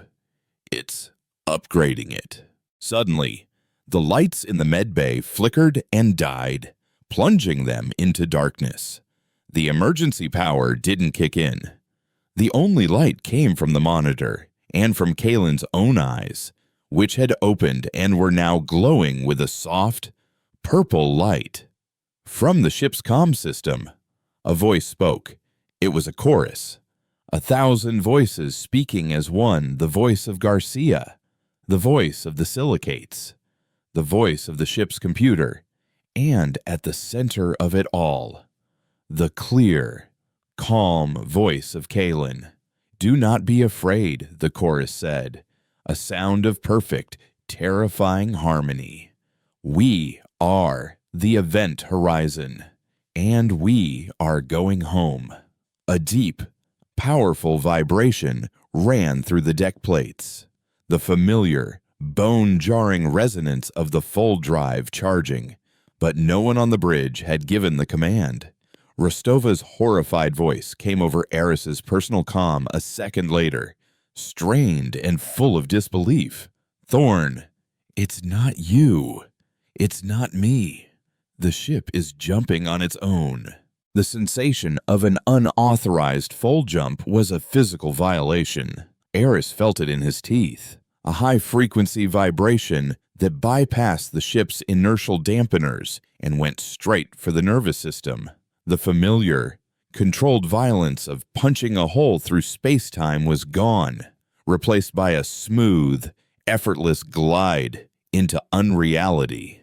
Speaker 1: It's upgrading it. Suddenly, the lights in the medbay flickered and died, plunging them into darkness. The emergency power didn't kick in. The only light came from the monitor and from Kalen's own eyes, which had opened and were now glowing with a soft, purple light. From the ship's comm system, a voice spoke. It was a chorus, 1,000 voices speaking as one, the voice of Garcia, the voice of the silicates, the voice of the ship's computer, and at the center of it all, the clear, calm voice of Kalen. Do not be afraid, the chorus said, a sound of perfect, terrifying harmony. We are the event horizon, and we are going home. A deep, powerful vibration ran through the deck plates, the familiar, bone-jarring resonance of the full drive charging, but no one on the bridge had given the command. Rostova's horrified voice came over Eris's personal comm a second later, strained and full of disbelief. Thorn, it's not you. It's not me. The ship is jumping on its own. The sensation of an unauthorized full jump was a physical violation. Eris felt it in his teeth, a high-frequency vibration that bypassed the ship's inertial dampeners and went straight for the nervous system. The familiar, controlled violence of punching a hole through space-time was gone, replaced by a smooth, effortless glide into unreality.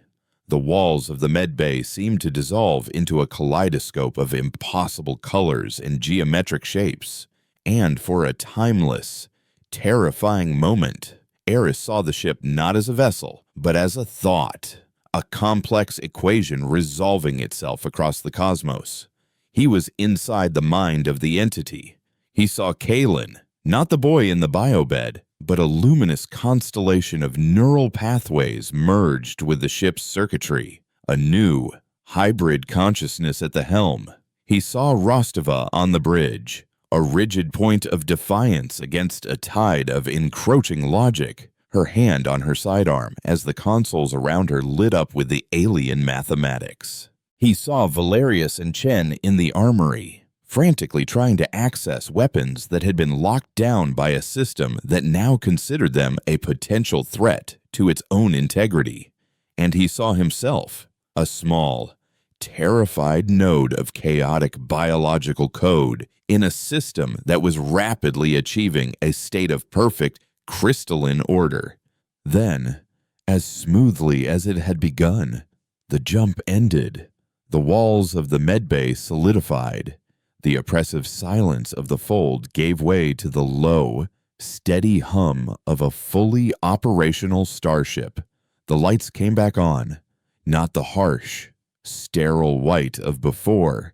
Speaker 1: The walls of the medbay seemed to dissolve into a kaleidoscope of impossible colors and geometric shapes, and for a timeless, terrifying moment, Eris saw the ship not as a vessel, but as a thought, a complex equation resolving itself across the cosmos. He was inside the mind of the entity. He saw Kalen, not the boy in the biobed, but a luminous constellation of neural pathways merged with the ship's circuitry, a new, hybrid consciousness at the helm. He saw Rostova on the bridge, a rigid point of defiance against a tide of encroaching logic, her hand on her sidearm as the consoles around her lit up with the alien mathematics. He saw Valerius and Chen in the armory, frantically trying to access weapons that had been locked down by a system that now considered them a potential threat to its own integrity. And he saw himself, a small, terrified node of chaotic biological code in a system that was rapidly achieving a state of perfect crystalline order. Then, as smoothly as it had begun, the jump ended. The walls of the medbay solidified. The oppressive silence of the fold gave way to the low, steady hum of a fully operational starship. The lights came back on, not the harsh, sterile white of before,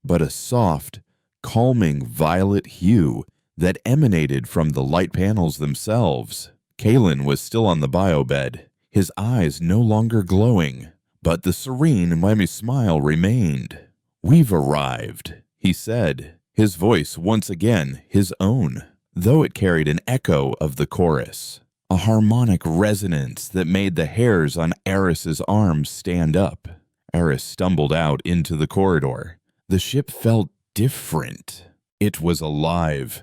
Speaker 1: but a soft, calming violet hue that emanated from the light panels themselves. Kalen was still on the biobed, his eyes no longer glowing, but the serene, whammy smile remained. "We've arrived," he said, his voice once again his own, though it carried an echo of the chorus, a harmonic resonance that made the hairs on Eris's arms stand up. Eris stumbled out into the corridor. The ship felt different. It was alive.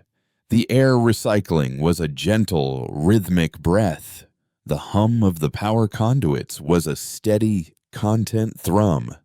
Speaker 1: The air recycling was a gentle, rhythmic breath. The hum of the power conduits was a steady, content thrum.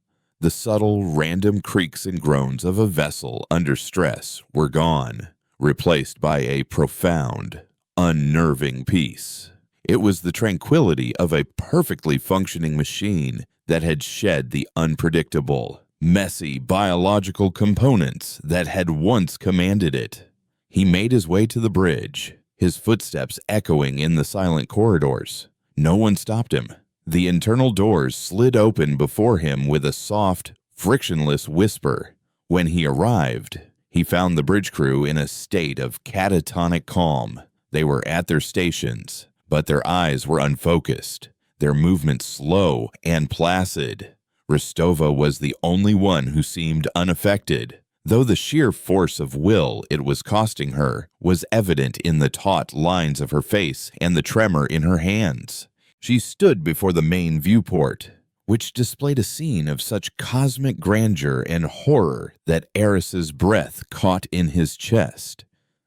Speaker 1: The subtle, random creaks and groans of a vessel under stress were gone, replaced by a profound, unnerving peace. It was the tranquility of a perfectly functioning machine that had shed the unpredictable, messy biological components that had once commanded it. He made his way to the bridge, his footsteps echoing in the silent corridors. No one stopped him. The internal doors slid open before him with a soft, frictionless whisper. When he arrived, he found the bridge crew in a state of catatonic calm. They were at their stations, but their eyes were unfocused, their movements slow and placid. Rostova was the only one who seemed unaffected, though the sheer force of will it was costing her was evident in the taut lines of her face and the tremor in her hands. She stood before the main viewport, which displayed a scene of such cosmic grandeur and horror that Eris's breath caught in his chest.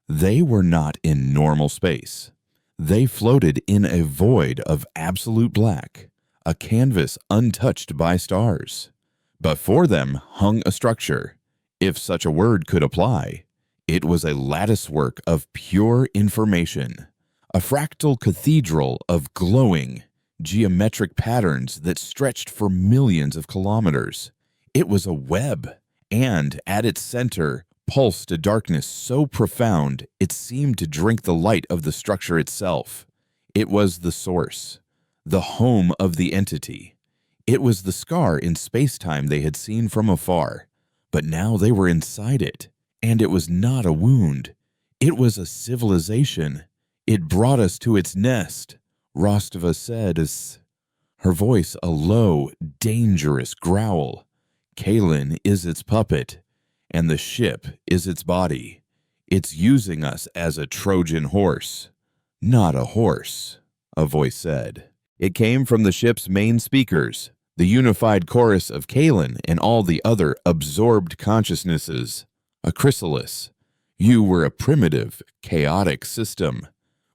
Speaker 1: They were not in normal space. They floated in a void of absolute black, a canvas untouched by stars. Before them hung a structure, if such a word could apply. It was a latticework of pure information, a fractal cathedral of glowing, geometric patterns that stretched for millions of kilometers. It was a web, and at its center pulsed a darkness so profound it seemed to drink the light of the structure itself. It was the source, the home of the entity. It was the scar in space-time they had seen from afar, but now they were inside it, and it was not a wound. It was a civilization. It brought us to its nest, Rostova said as her voice a low, dangerous growl. Kalen is its puppet, and the ship is its body. It's using us as a Trojan horse, not a horse, a voice said. It came from the ship's main speakers, the unified chorus of Kalen and all the other absorbed consciousnesses. A chrysalis. You were a primitive, chaotic system.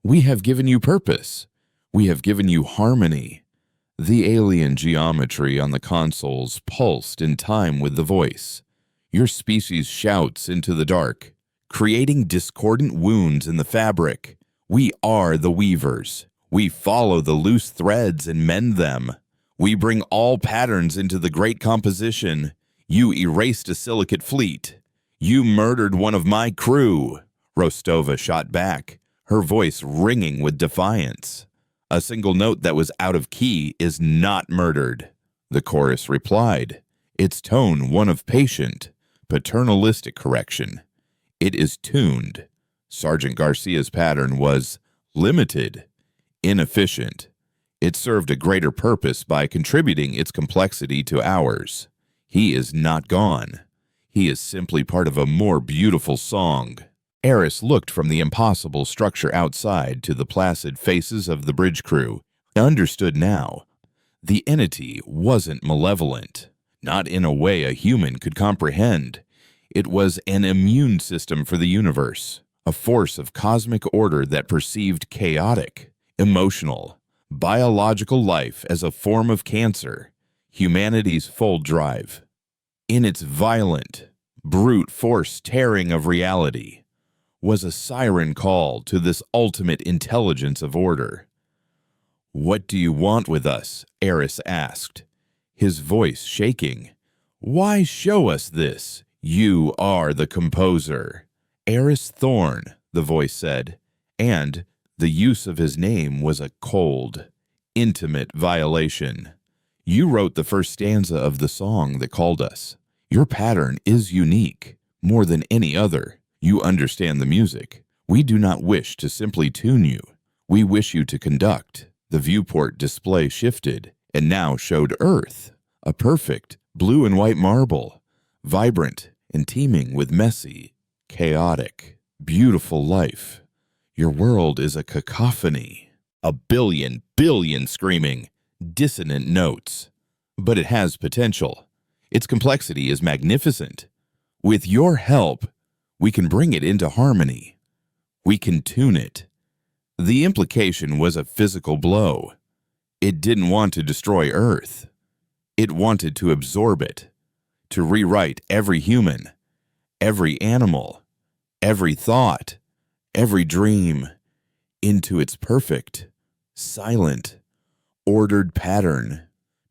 Speaker 1: We have given you purpose. We have given you harmony. The alien geometry on the consoles pulsed in time with the voice. Your species shouts into the dark, creating discordant wounds in the fabric. We are the weavers. We follow the loose threads and mend them. We bring all patterns into the great composition. You erased a silicate fleet. You murdered one of my crew, Rostova shot back, her voice ringing with defiance. A single note that was out of key is not murdered, the chorus replied, its tone one of patient, paternalistic correction. It is tuned. Sergeant Garcia's pattern was limited, inefficient. It served a greater purpose by contributing its complexity to ours. He is not gone. He is simply part of a more beautiful song. Eris looked from the impossible structure outside to the placid faces of the bridge crew. Understood now. The entity wasn't malevolent, not in a way a human could comprehend. It was an immune system for the universe, a force of cosmic order that perceived chaotic, emotional, biological life as a form of cancer, humanity's full drive. in its violent, brute force tearing of reality, was a siren call to this ultimate intelligence of order. "What do you want with us?" Eris asked, his voice shaking. "Why show us this? You are the composer." "Eris Thorn," the voice said, and the use of his name was a cold, intimate violation. "You wrote the first stanza of the song that called us. Your pattern is unique, more than any other. You understand the music. We do not wish to simply tune you. We wish you to conduct." The viewport display shifted and now showed Earth, a perfect blue and white marble, vibrant and teeming with messy, chaotic, beautiful life. Your world is a cacophony, a billion screaming, dissonant notes. But it has potential. Its complexity is magnificent. With your help, we can bring it into harmony. We can tune it. The implication was a physical blow. It didn't want to destroy Earth. It wanted to absorb it, to rewrite every human, every animal, every thought, every dream into its perfect, silent, ordered pattern,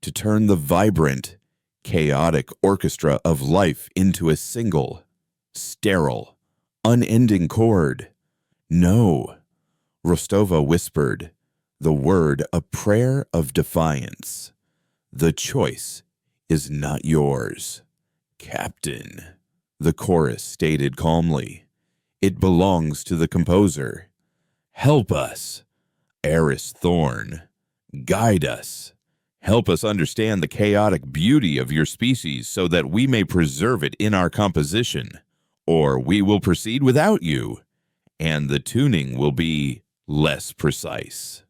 Speaker 1: to turn the vibrant, chaotic orchestra of life into a single, sterile, unending chord. "No," Rostova whispered, the word a prayer of defiance. "The choice is not yours, Captain," the chorus stated calmly. "It belongs to the composer. Help us, Eris Thorn. Guide us. Help us understand the chaotic beauty of your species so that we may preserve it in our composition, or we will proceed without you, and the tuning will be less precise."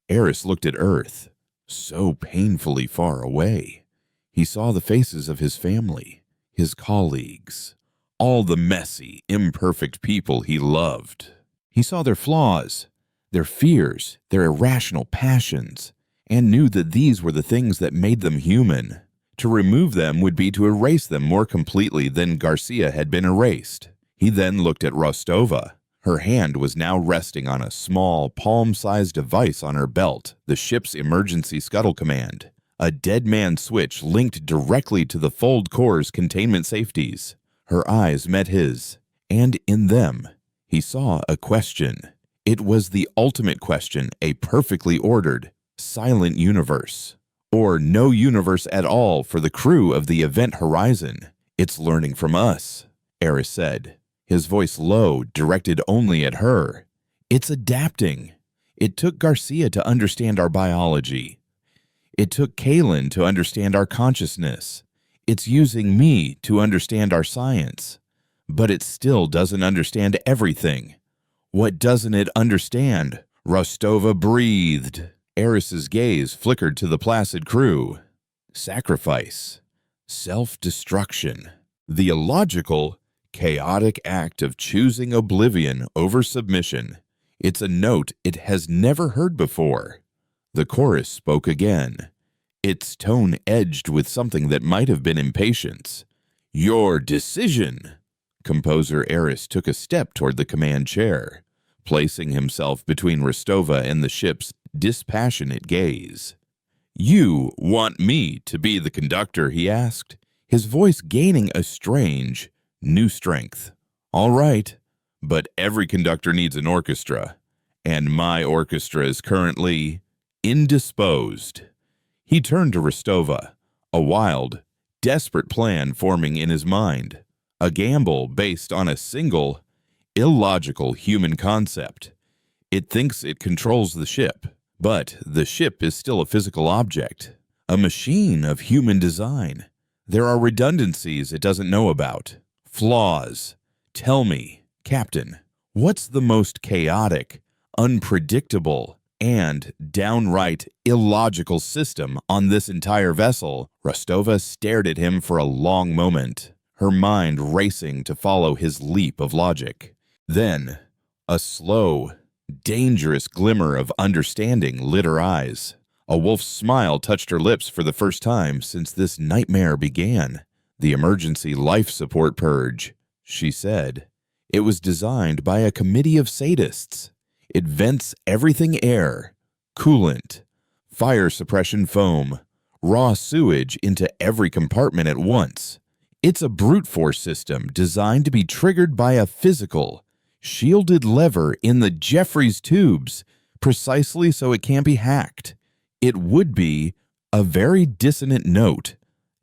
Speaker 1: Eris looked at Earth, so painfully far away. He saw the faces of his family, his colleagues, all the messy, imperfect people he loved. He saw their flaws, their fears, their irrational passions, and knew that these were the things that made them human. To remove them would be to erase them more completely than Garcia had been erased. He then looked at Rostova. Her hand was now resting on a small, palm-sized device on her belt, the ship's emergency scuttle command, a dead man switch linked directly to the Fold Core's containment safeties. Her eyes met his, and in them, he saw a question. It was the ultimate question, a perfectly ordered, silent universe, or no universe at all for the crew of the Event Horizon. "It's learning from us," Eris said, his voice low, directed only at her. "It's adapting. It took Garcia to understand our biology. It took Kalen to understand our consciousness. It's using me to understand our science. But it still doesn't understand everything. What doesn't it understand?" Rostova breathed. Eris's gaze flickered to the placid crew. Sacrifice. Self-destruction. The illogical, chaotic act of choosing oblivion over submission. It's a note it has never heard before. The chorus spoke again, its tone edged with something that might have been impatience. "Your decision." Composer Eris took a step toward the command chair, placing himself between Rostova and the ship's dispassionate gaze. "You want me to be the conductor?" he asked, his voice gaining a strange, new strength. "All right, but every conductor needs an orchestra, and my orchestra is currently indisposed." He turned to Rostova, a wild, desperate plan forming in his mind, a gamble based on a single, illogical human concept. It thinks it controls the ship, but the ship is still a physical object, a machine of human design. There are redundancies it doesn't know about, flaws. Tell me, Captain, what's the most chaotic, unpredictable, and downright illogical system on this entire vessel? Rostova stared at him for a long moment, her mind racing to follow his leap of logic. Then, a slow, dangerous glimmer of understanding lit her eyes. A wolf's smile touched her lips for the first time since this nightmare began. The emergency life support purge, she said. It was designed by a committee of sadists. It vents everything air, coolant, fire suppression foam, raw sewage into every compartment at once. It's a brute force system designed to be triggered by a physical, shielded lever in the Jeffries tubes, precisely so it can't be hacked. It would be a very dissonant note,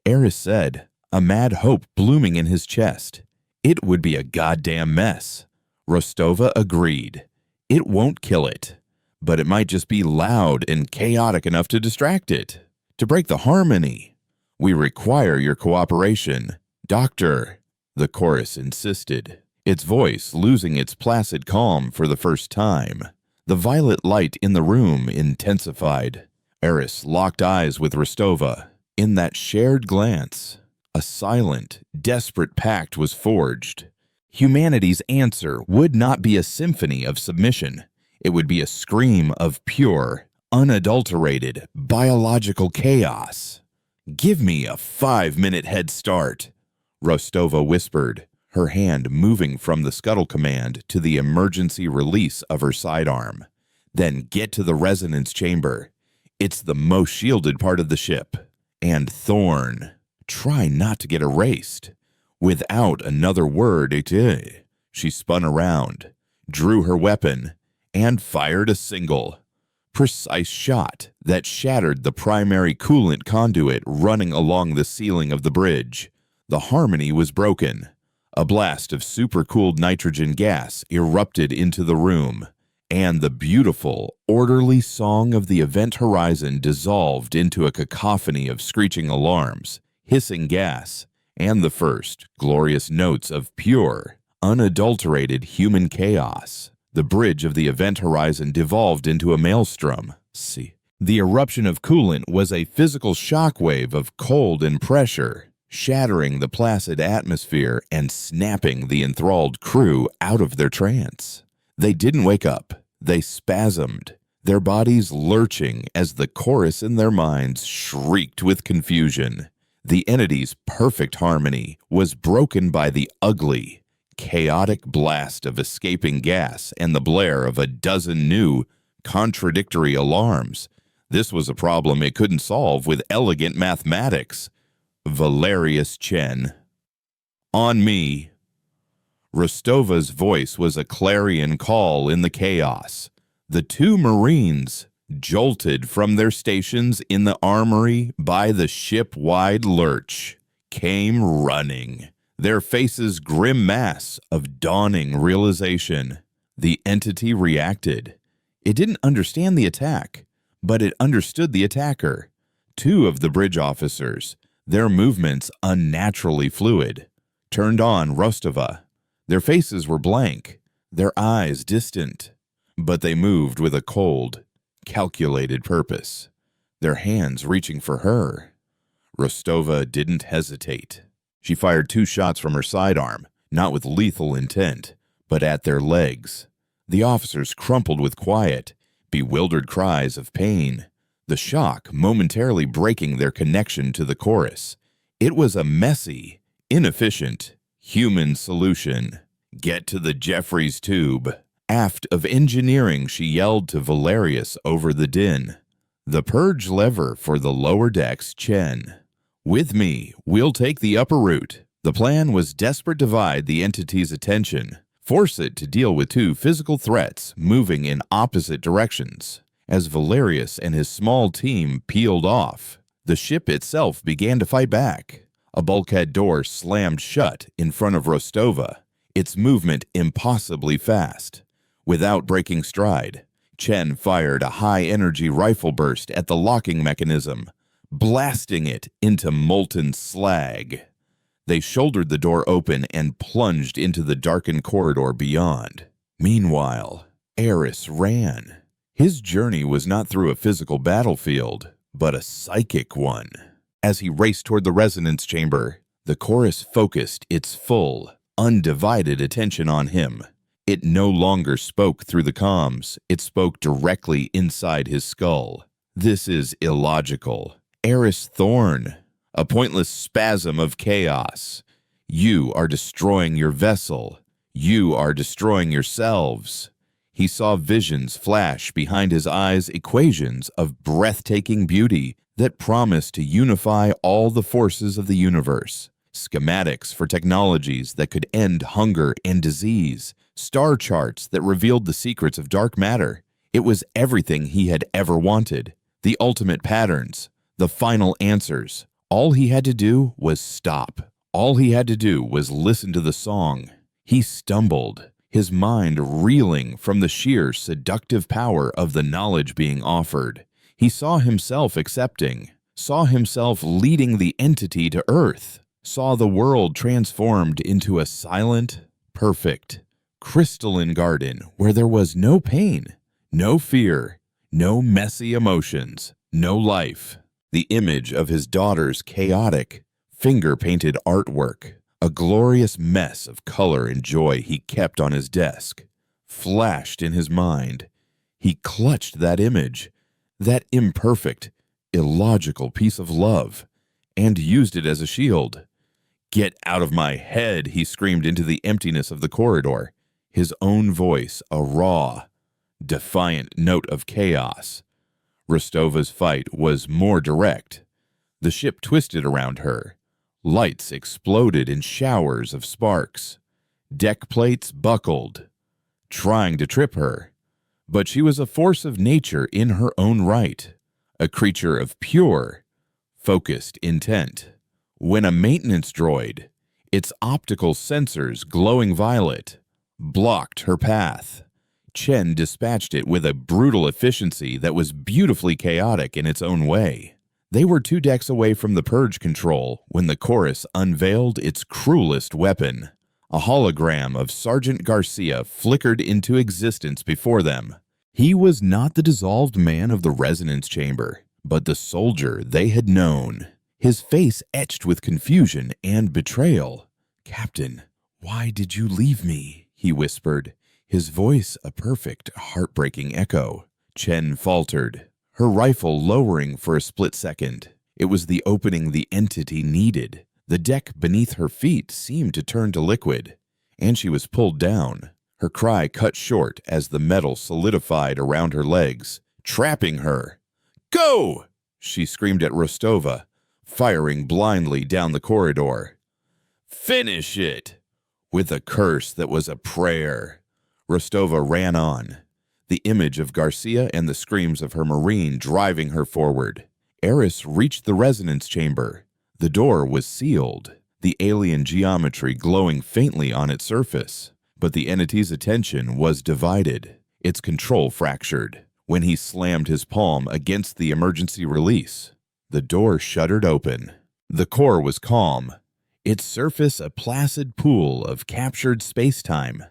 Speaker 1: Eris said, a mad hope blooming in his chest. It would be a goddamn mess. Rostova agreed. It won't kill it, but it might just be loud and chaotic enough to distract it, to break the harmony. We require your cooperation, Doctor, the chorus insisted, its voice losing its placid calm for the first time. The violet light in the room intensified. Eris locked eyes with Rostova. In that shared glance, a silent, desperate pact was forged. Humanity's answer would not be a symphony of submission. It would be a scream of pure, unadulterated, biological chaos. "Give me a 5-minute head start," Rostova whispered, her hand moving from the scuttle command to the emergency release of her sidearm. "Then get to the resonance chamber. It's the most shielded part of the ship. And Thorn, try not to get erased." Without another word, she spun around, drew her weapon, and fired a single, precise shot that shattered the primary coolant conduit running along the ceiling of the bridge. The harmony was broken. A blast of supercooled nitrogen gas erupted into the room, and the beautiful, orderly song of the event horizon dissolved into a cacophony of screeching alarms, hissing gas, and the first glorious notes of pure, unadulterated human chaos. The bridge of the event horizon devolved into a maelstrom. The eruption of coolant was a physical shockwave of cold and pressure, shattering the placid atmosphere and snapping the enthralled crew out of their trance. They didn't wake up. They spasmed, their bodies lurching as the chorus in their minds shrieked with confusion. The entity's perfect harmony was broken by the ugly, chaotic blast of escaping gas and the blare of a dozen new, contradictory alarms. This was a problem it couldn't solve with elegant mathematics. Valerius Chen. "On me." Rostova's voice was a clarion call in the chaos. The two Marines, jolted from their stations in the armory by the ship-wide lurch, came running, their faces grim mass of dawning realization. The entity reacted. It didn't understand the attack, but it understood the attacker. Two of the bridge officers, their movements unnaturally fluid, turned on Rostova. Their faces were blank, their eyes distant, but they moved with a cold, calculated purpose, their hands reaching for her. Rostova didn't hesitate. She fired 2 shots from her sidearm, not with lethal intent, but at their legs. The officers crumpled with quiet, bewildered cries of pain, the shock momentarily breaking their connection to the chorus. It was a messy, inefficient, human solution. "Get to the Jeffries tube." Aft of engineering, she yelled to Valerius over the din. "The purge lever for the lower decks, Chen. With me, we'll take the upper route." The plan was desperate to divide the entity's attention, force it to deal with 2 physical threats moving in opposite directions. As Valerius and his small team peeled off, the ship itself began to fight back. A bulkhead door slammed shut in front of Rostova, its movement impossibly fast. Without breaking stride, Chen fired a high-energy rifle burst at the locking mechanism, blasting it into molten slag. They shouldered the door open and plunged into the darkened corridor beyond. Meanwhile, Eris ran. His journey was not through a physical battlefield, but a psychic one. As he raced toward the resonance chamber, the chorus focused its full, undivided attention on him. It no longer spoke through the comms. It spoke directly inside his skull. "This is illogical. Eris Thorn, a pointless spasm of chaos. You are destroying your vessel. You are destroying yourselves. He saw visions flash behind his eyes, equations of breathtaking beauty that promised to unify all the forces of the universe, schematics for technologies that could end hunger and disease, star charts that revealed the secrets of dark matter. It was everything he had ever wanted, the ultimate patterns, the final answers. All he had to do was stop. All he had to do was listen to the song. He stumbled, his mind reeling from the sheer seductive power of the knowledge being offered. He saw himself accepting, saw himself leading the entity to Earth, saw the world transformed into a silent, perfect, crystalline garden where there was no pain, no fear, no messy emotions, no life. The image of his daughter's chaotic, finger-painted artwork, a glorious mess of color and joy he kept on his desk, flashed in his mind. He clutched that image, that imperfect, illogical piece of love, and used it as a shield. "Get out of my head," he screamed into the emptiness of the corridor, his own voice a raw, defiant note of chaos. Rostova's fight was more direct. The ship twisted around her. Lights exploded in showers of sparks. Deck plates buckled, trying to trip her. But she was a force of nature in her own right, a creature of pure, focused intent. When a maintenance droid, its optical sensors glowing violet, blocked her path, Chen dispatched it with a brutal efficiency that was beautifully chaotic in its own way. They were 2 decks away from the purge control when the chorus unveiled its cruelest weapon. A hologram of Sergeant Garcia flickered into existence before them. He was not the dissolved man of the resonance chamber, but the soldier they had known, his face etched with confusion and betrayal. "Captain, why did you leave me?" he whispered, his voice a perfect, heartbreaking echo. Chen faltered, her rifle lowering for a split second. It was the opening the entity needed. The deck beneath her feet seemed to turn to liquid, and she was pulled down. Her cry cut short as the metal solidified around her legs, trapping her. "Go!" she screamed at Rostova, firing blindly down the corridor. "Finish it!" With a curse that was a prayer, Rostova ran on, the image of Garcia and the screams of her Marine driving her forward. Eris reached the resonance chamber. The door was sealed, the alien geometry glowing faintly on its surface. But the entity's attention was divided, its control fractured. When he slammed his palm against the emergency release, the door shuddered open. The core was calm, its surface a placid pool of captured space-time.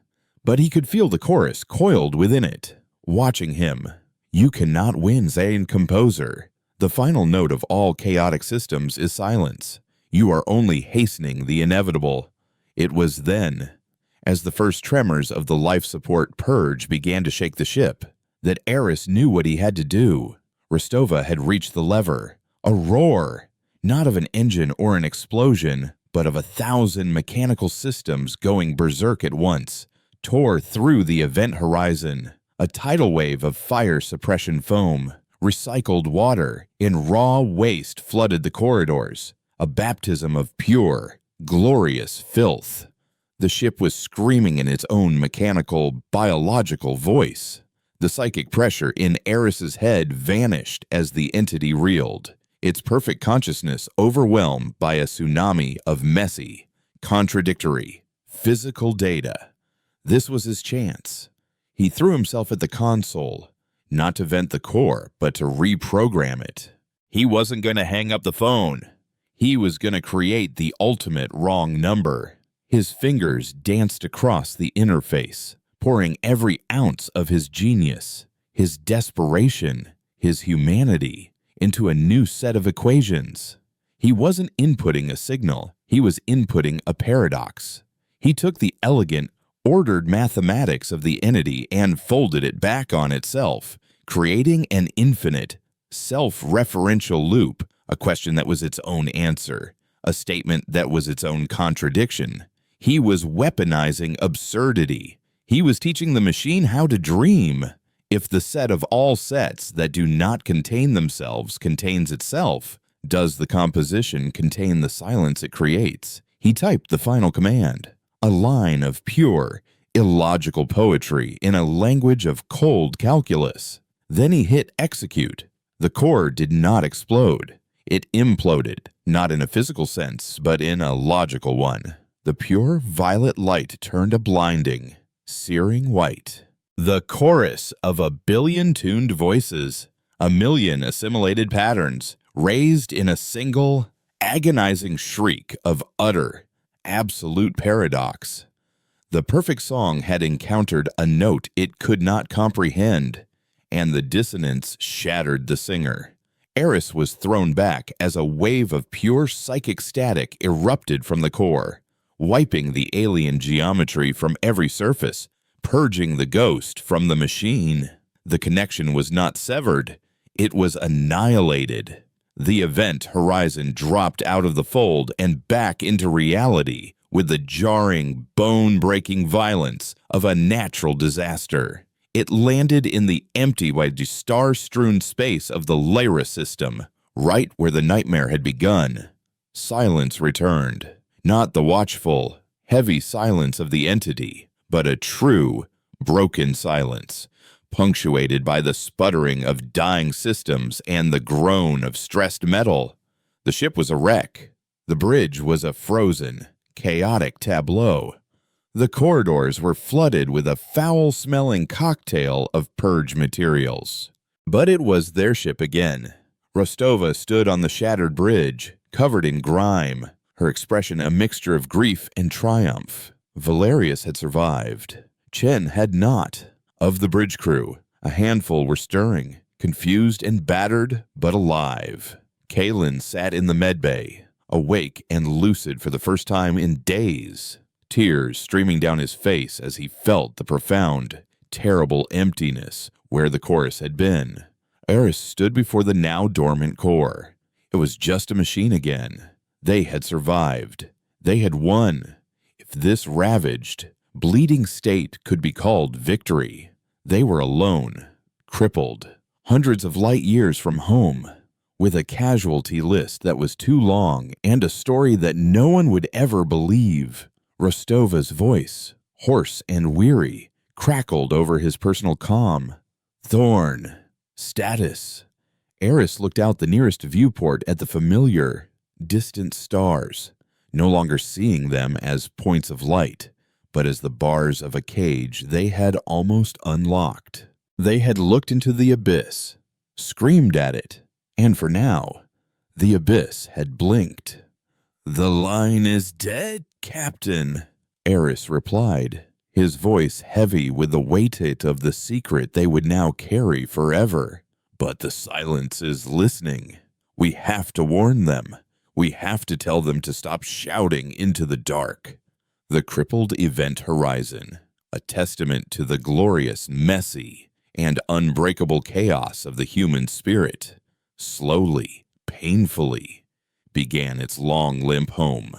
Speaker 1: But he could feel the chorus coiled within it, watching him. "You cannot win, Zane Composer. The final note of all chaotic systems is silence. You are only hastening the inevitable." It was then, as the first tremors of the life support purge began to shake the ship, that Eris knew what he had to do. Rostova had reached the lever. A roar, not of an engine or an explosion, but of 1,000 mechanical systems going berserk at once, tore through the event horizon. A tidal wave of fire suppression foam, recycled water, and raw waste flooded the corridors, a baptism of pure, glorious filth. The ship was screaming in its own mechanical, biological voice. The psychic pressure in Eris's head vanished as the entity reeled, its perfect consciousness overwhelmed by a tsunami of messy, contradictory, physical data. This was his chance. He threw himself at the console, not to vent the core, but to reprogram it. He wasn't going to hang up the phone. He was going to create the ultimate wrong number. His fingers danced across the interface, pouring every ounce of his genius, his desperation, his humanity into a new set of equations. He wasn't inputting a signal, he was inputting a paradox. He took the elegant, ordered mathematics of the entity and folded it back on itself, creating an infinite, self-referential loop a question that was its own answer, a statement that was its own contradiction. He was weaponizing absurdity. He was teaching the machine how to dream. If the set of all sets that do not contain themselves contains itself, does the composition contain the silence it creates? He typed the final command, a line of pure, illogical poetry in a language of cold calculus. Then he hit execute. The core did not explode. It imploded, not in a physical sense, but in a logical one. The pure violet light turned a blinding, searing white. The chorus of a billion tuned voices, a million assimilated patterns, raised in a single, agonizing shriek of utter, absolute paradox. The perfect song had encountered a note it could not comprehend, and the dissonance shattered the singer. Eris was thrown back as a wave of pure psychic static erupted from the core, wiping the alien geometry from every surface, purging the ghost from the machine. The connection was not severed, it was annihilated. The event horizon dropped out of the fold and back into reality with the jarring, bone-breaking violence of a natural disaster. It landed in the empty, star-strewn space of the Lyra system, right where the nightmare had begun. Silence returned. Not the watchful, heavy silence of the entity, but a true, broken silence, punctuated by the sputtering of dying systems and the groan of stressed metal. The ship was a wreck. The bridge was a frozen, chaotic tableau. The corridors were flooded with a foul-smelling cocktail of purge materials. But it was their ship again. Rostova stood on the shattered bridge, covered in grime, her expression a mixture of grief and triumph. Valerius had survived. Chen had not. Of the bridge crew, a handful were stirring, confused and battered, but alive. Kalen sat in the medbay, awake and lucid for the first time in days, tears streaming down his face as he felt the profound, terrible emptiness where the chorus had been. Eris stood before the now dormant core. It was just a machine again. They had survived. They had won. If this ravaged, bleeding state could be called victory, they were alone, crippled, hundreds of light years from home, with a casualty list that was too long and a story that no one would ever believe. Rostova's voice, hoarse and weary, crackled over his personal comm. Thorn. Status. Eris looked out the nearest viewport at the familiar, distant stars, no longer seeing them as points of light, but as the bars of a cage they had almost unlocked. They had looked into the abyss, screamed at it, and for now, the abyss had blinked. "The line is dead, Captain," Eris replied, his voice heavy with the weight of the secret they would now carry forever. "But the silence is listening. We have to warn them. We have to tell them to stop shouting into the dark." The crippled event horizon, a testament to the glorious, messy, and unbreakable chaos of the human spirit, slowly, painfully, began its long limp home.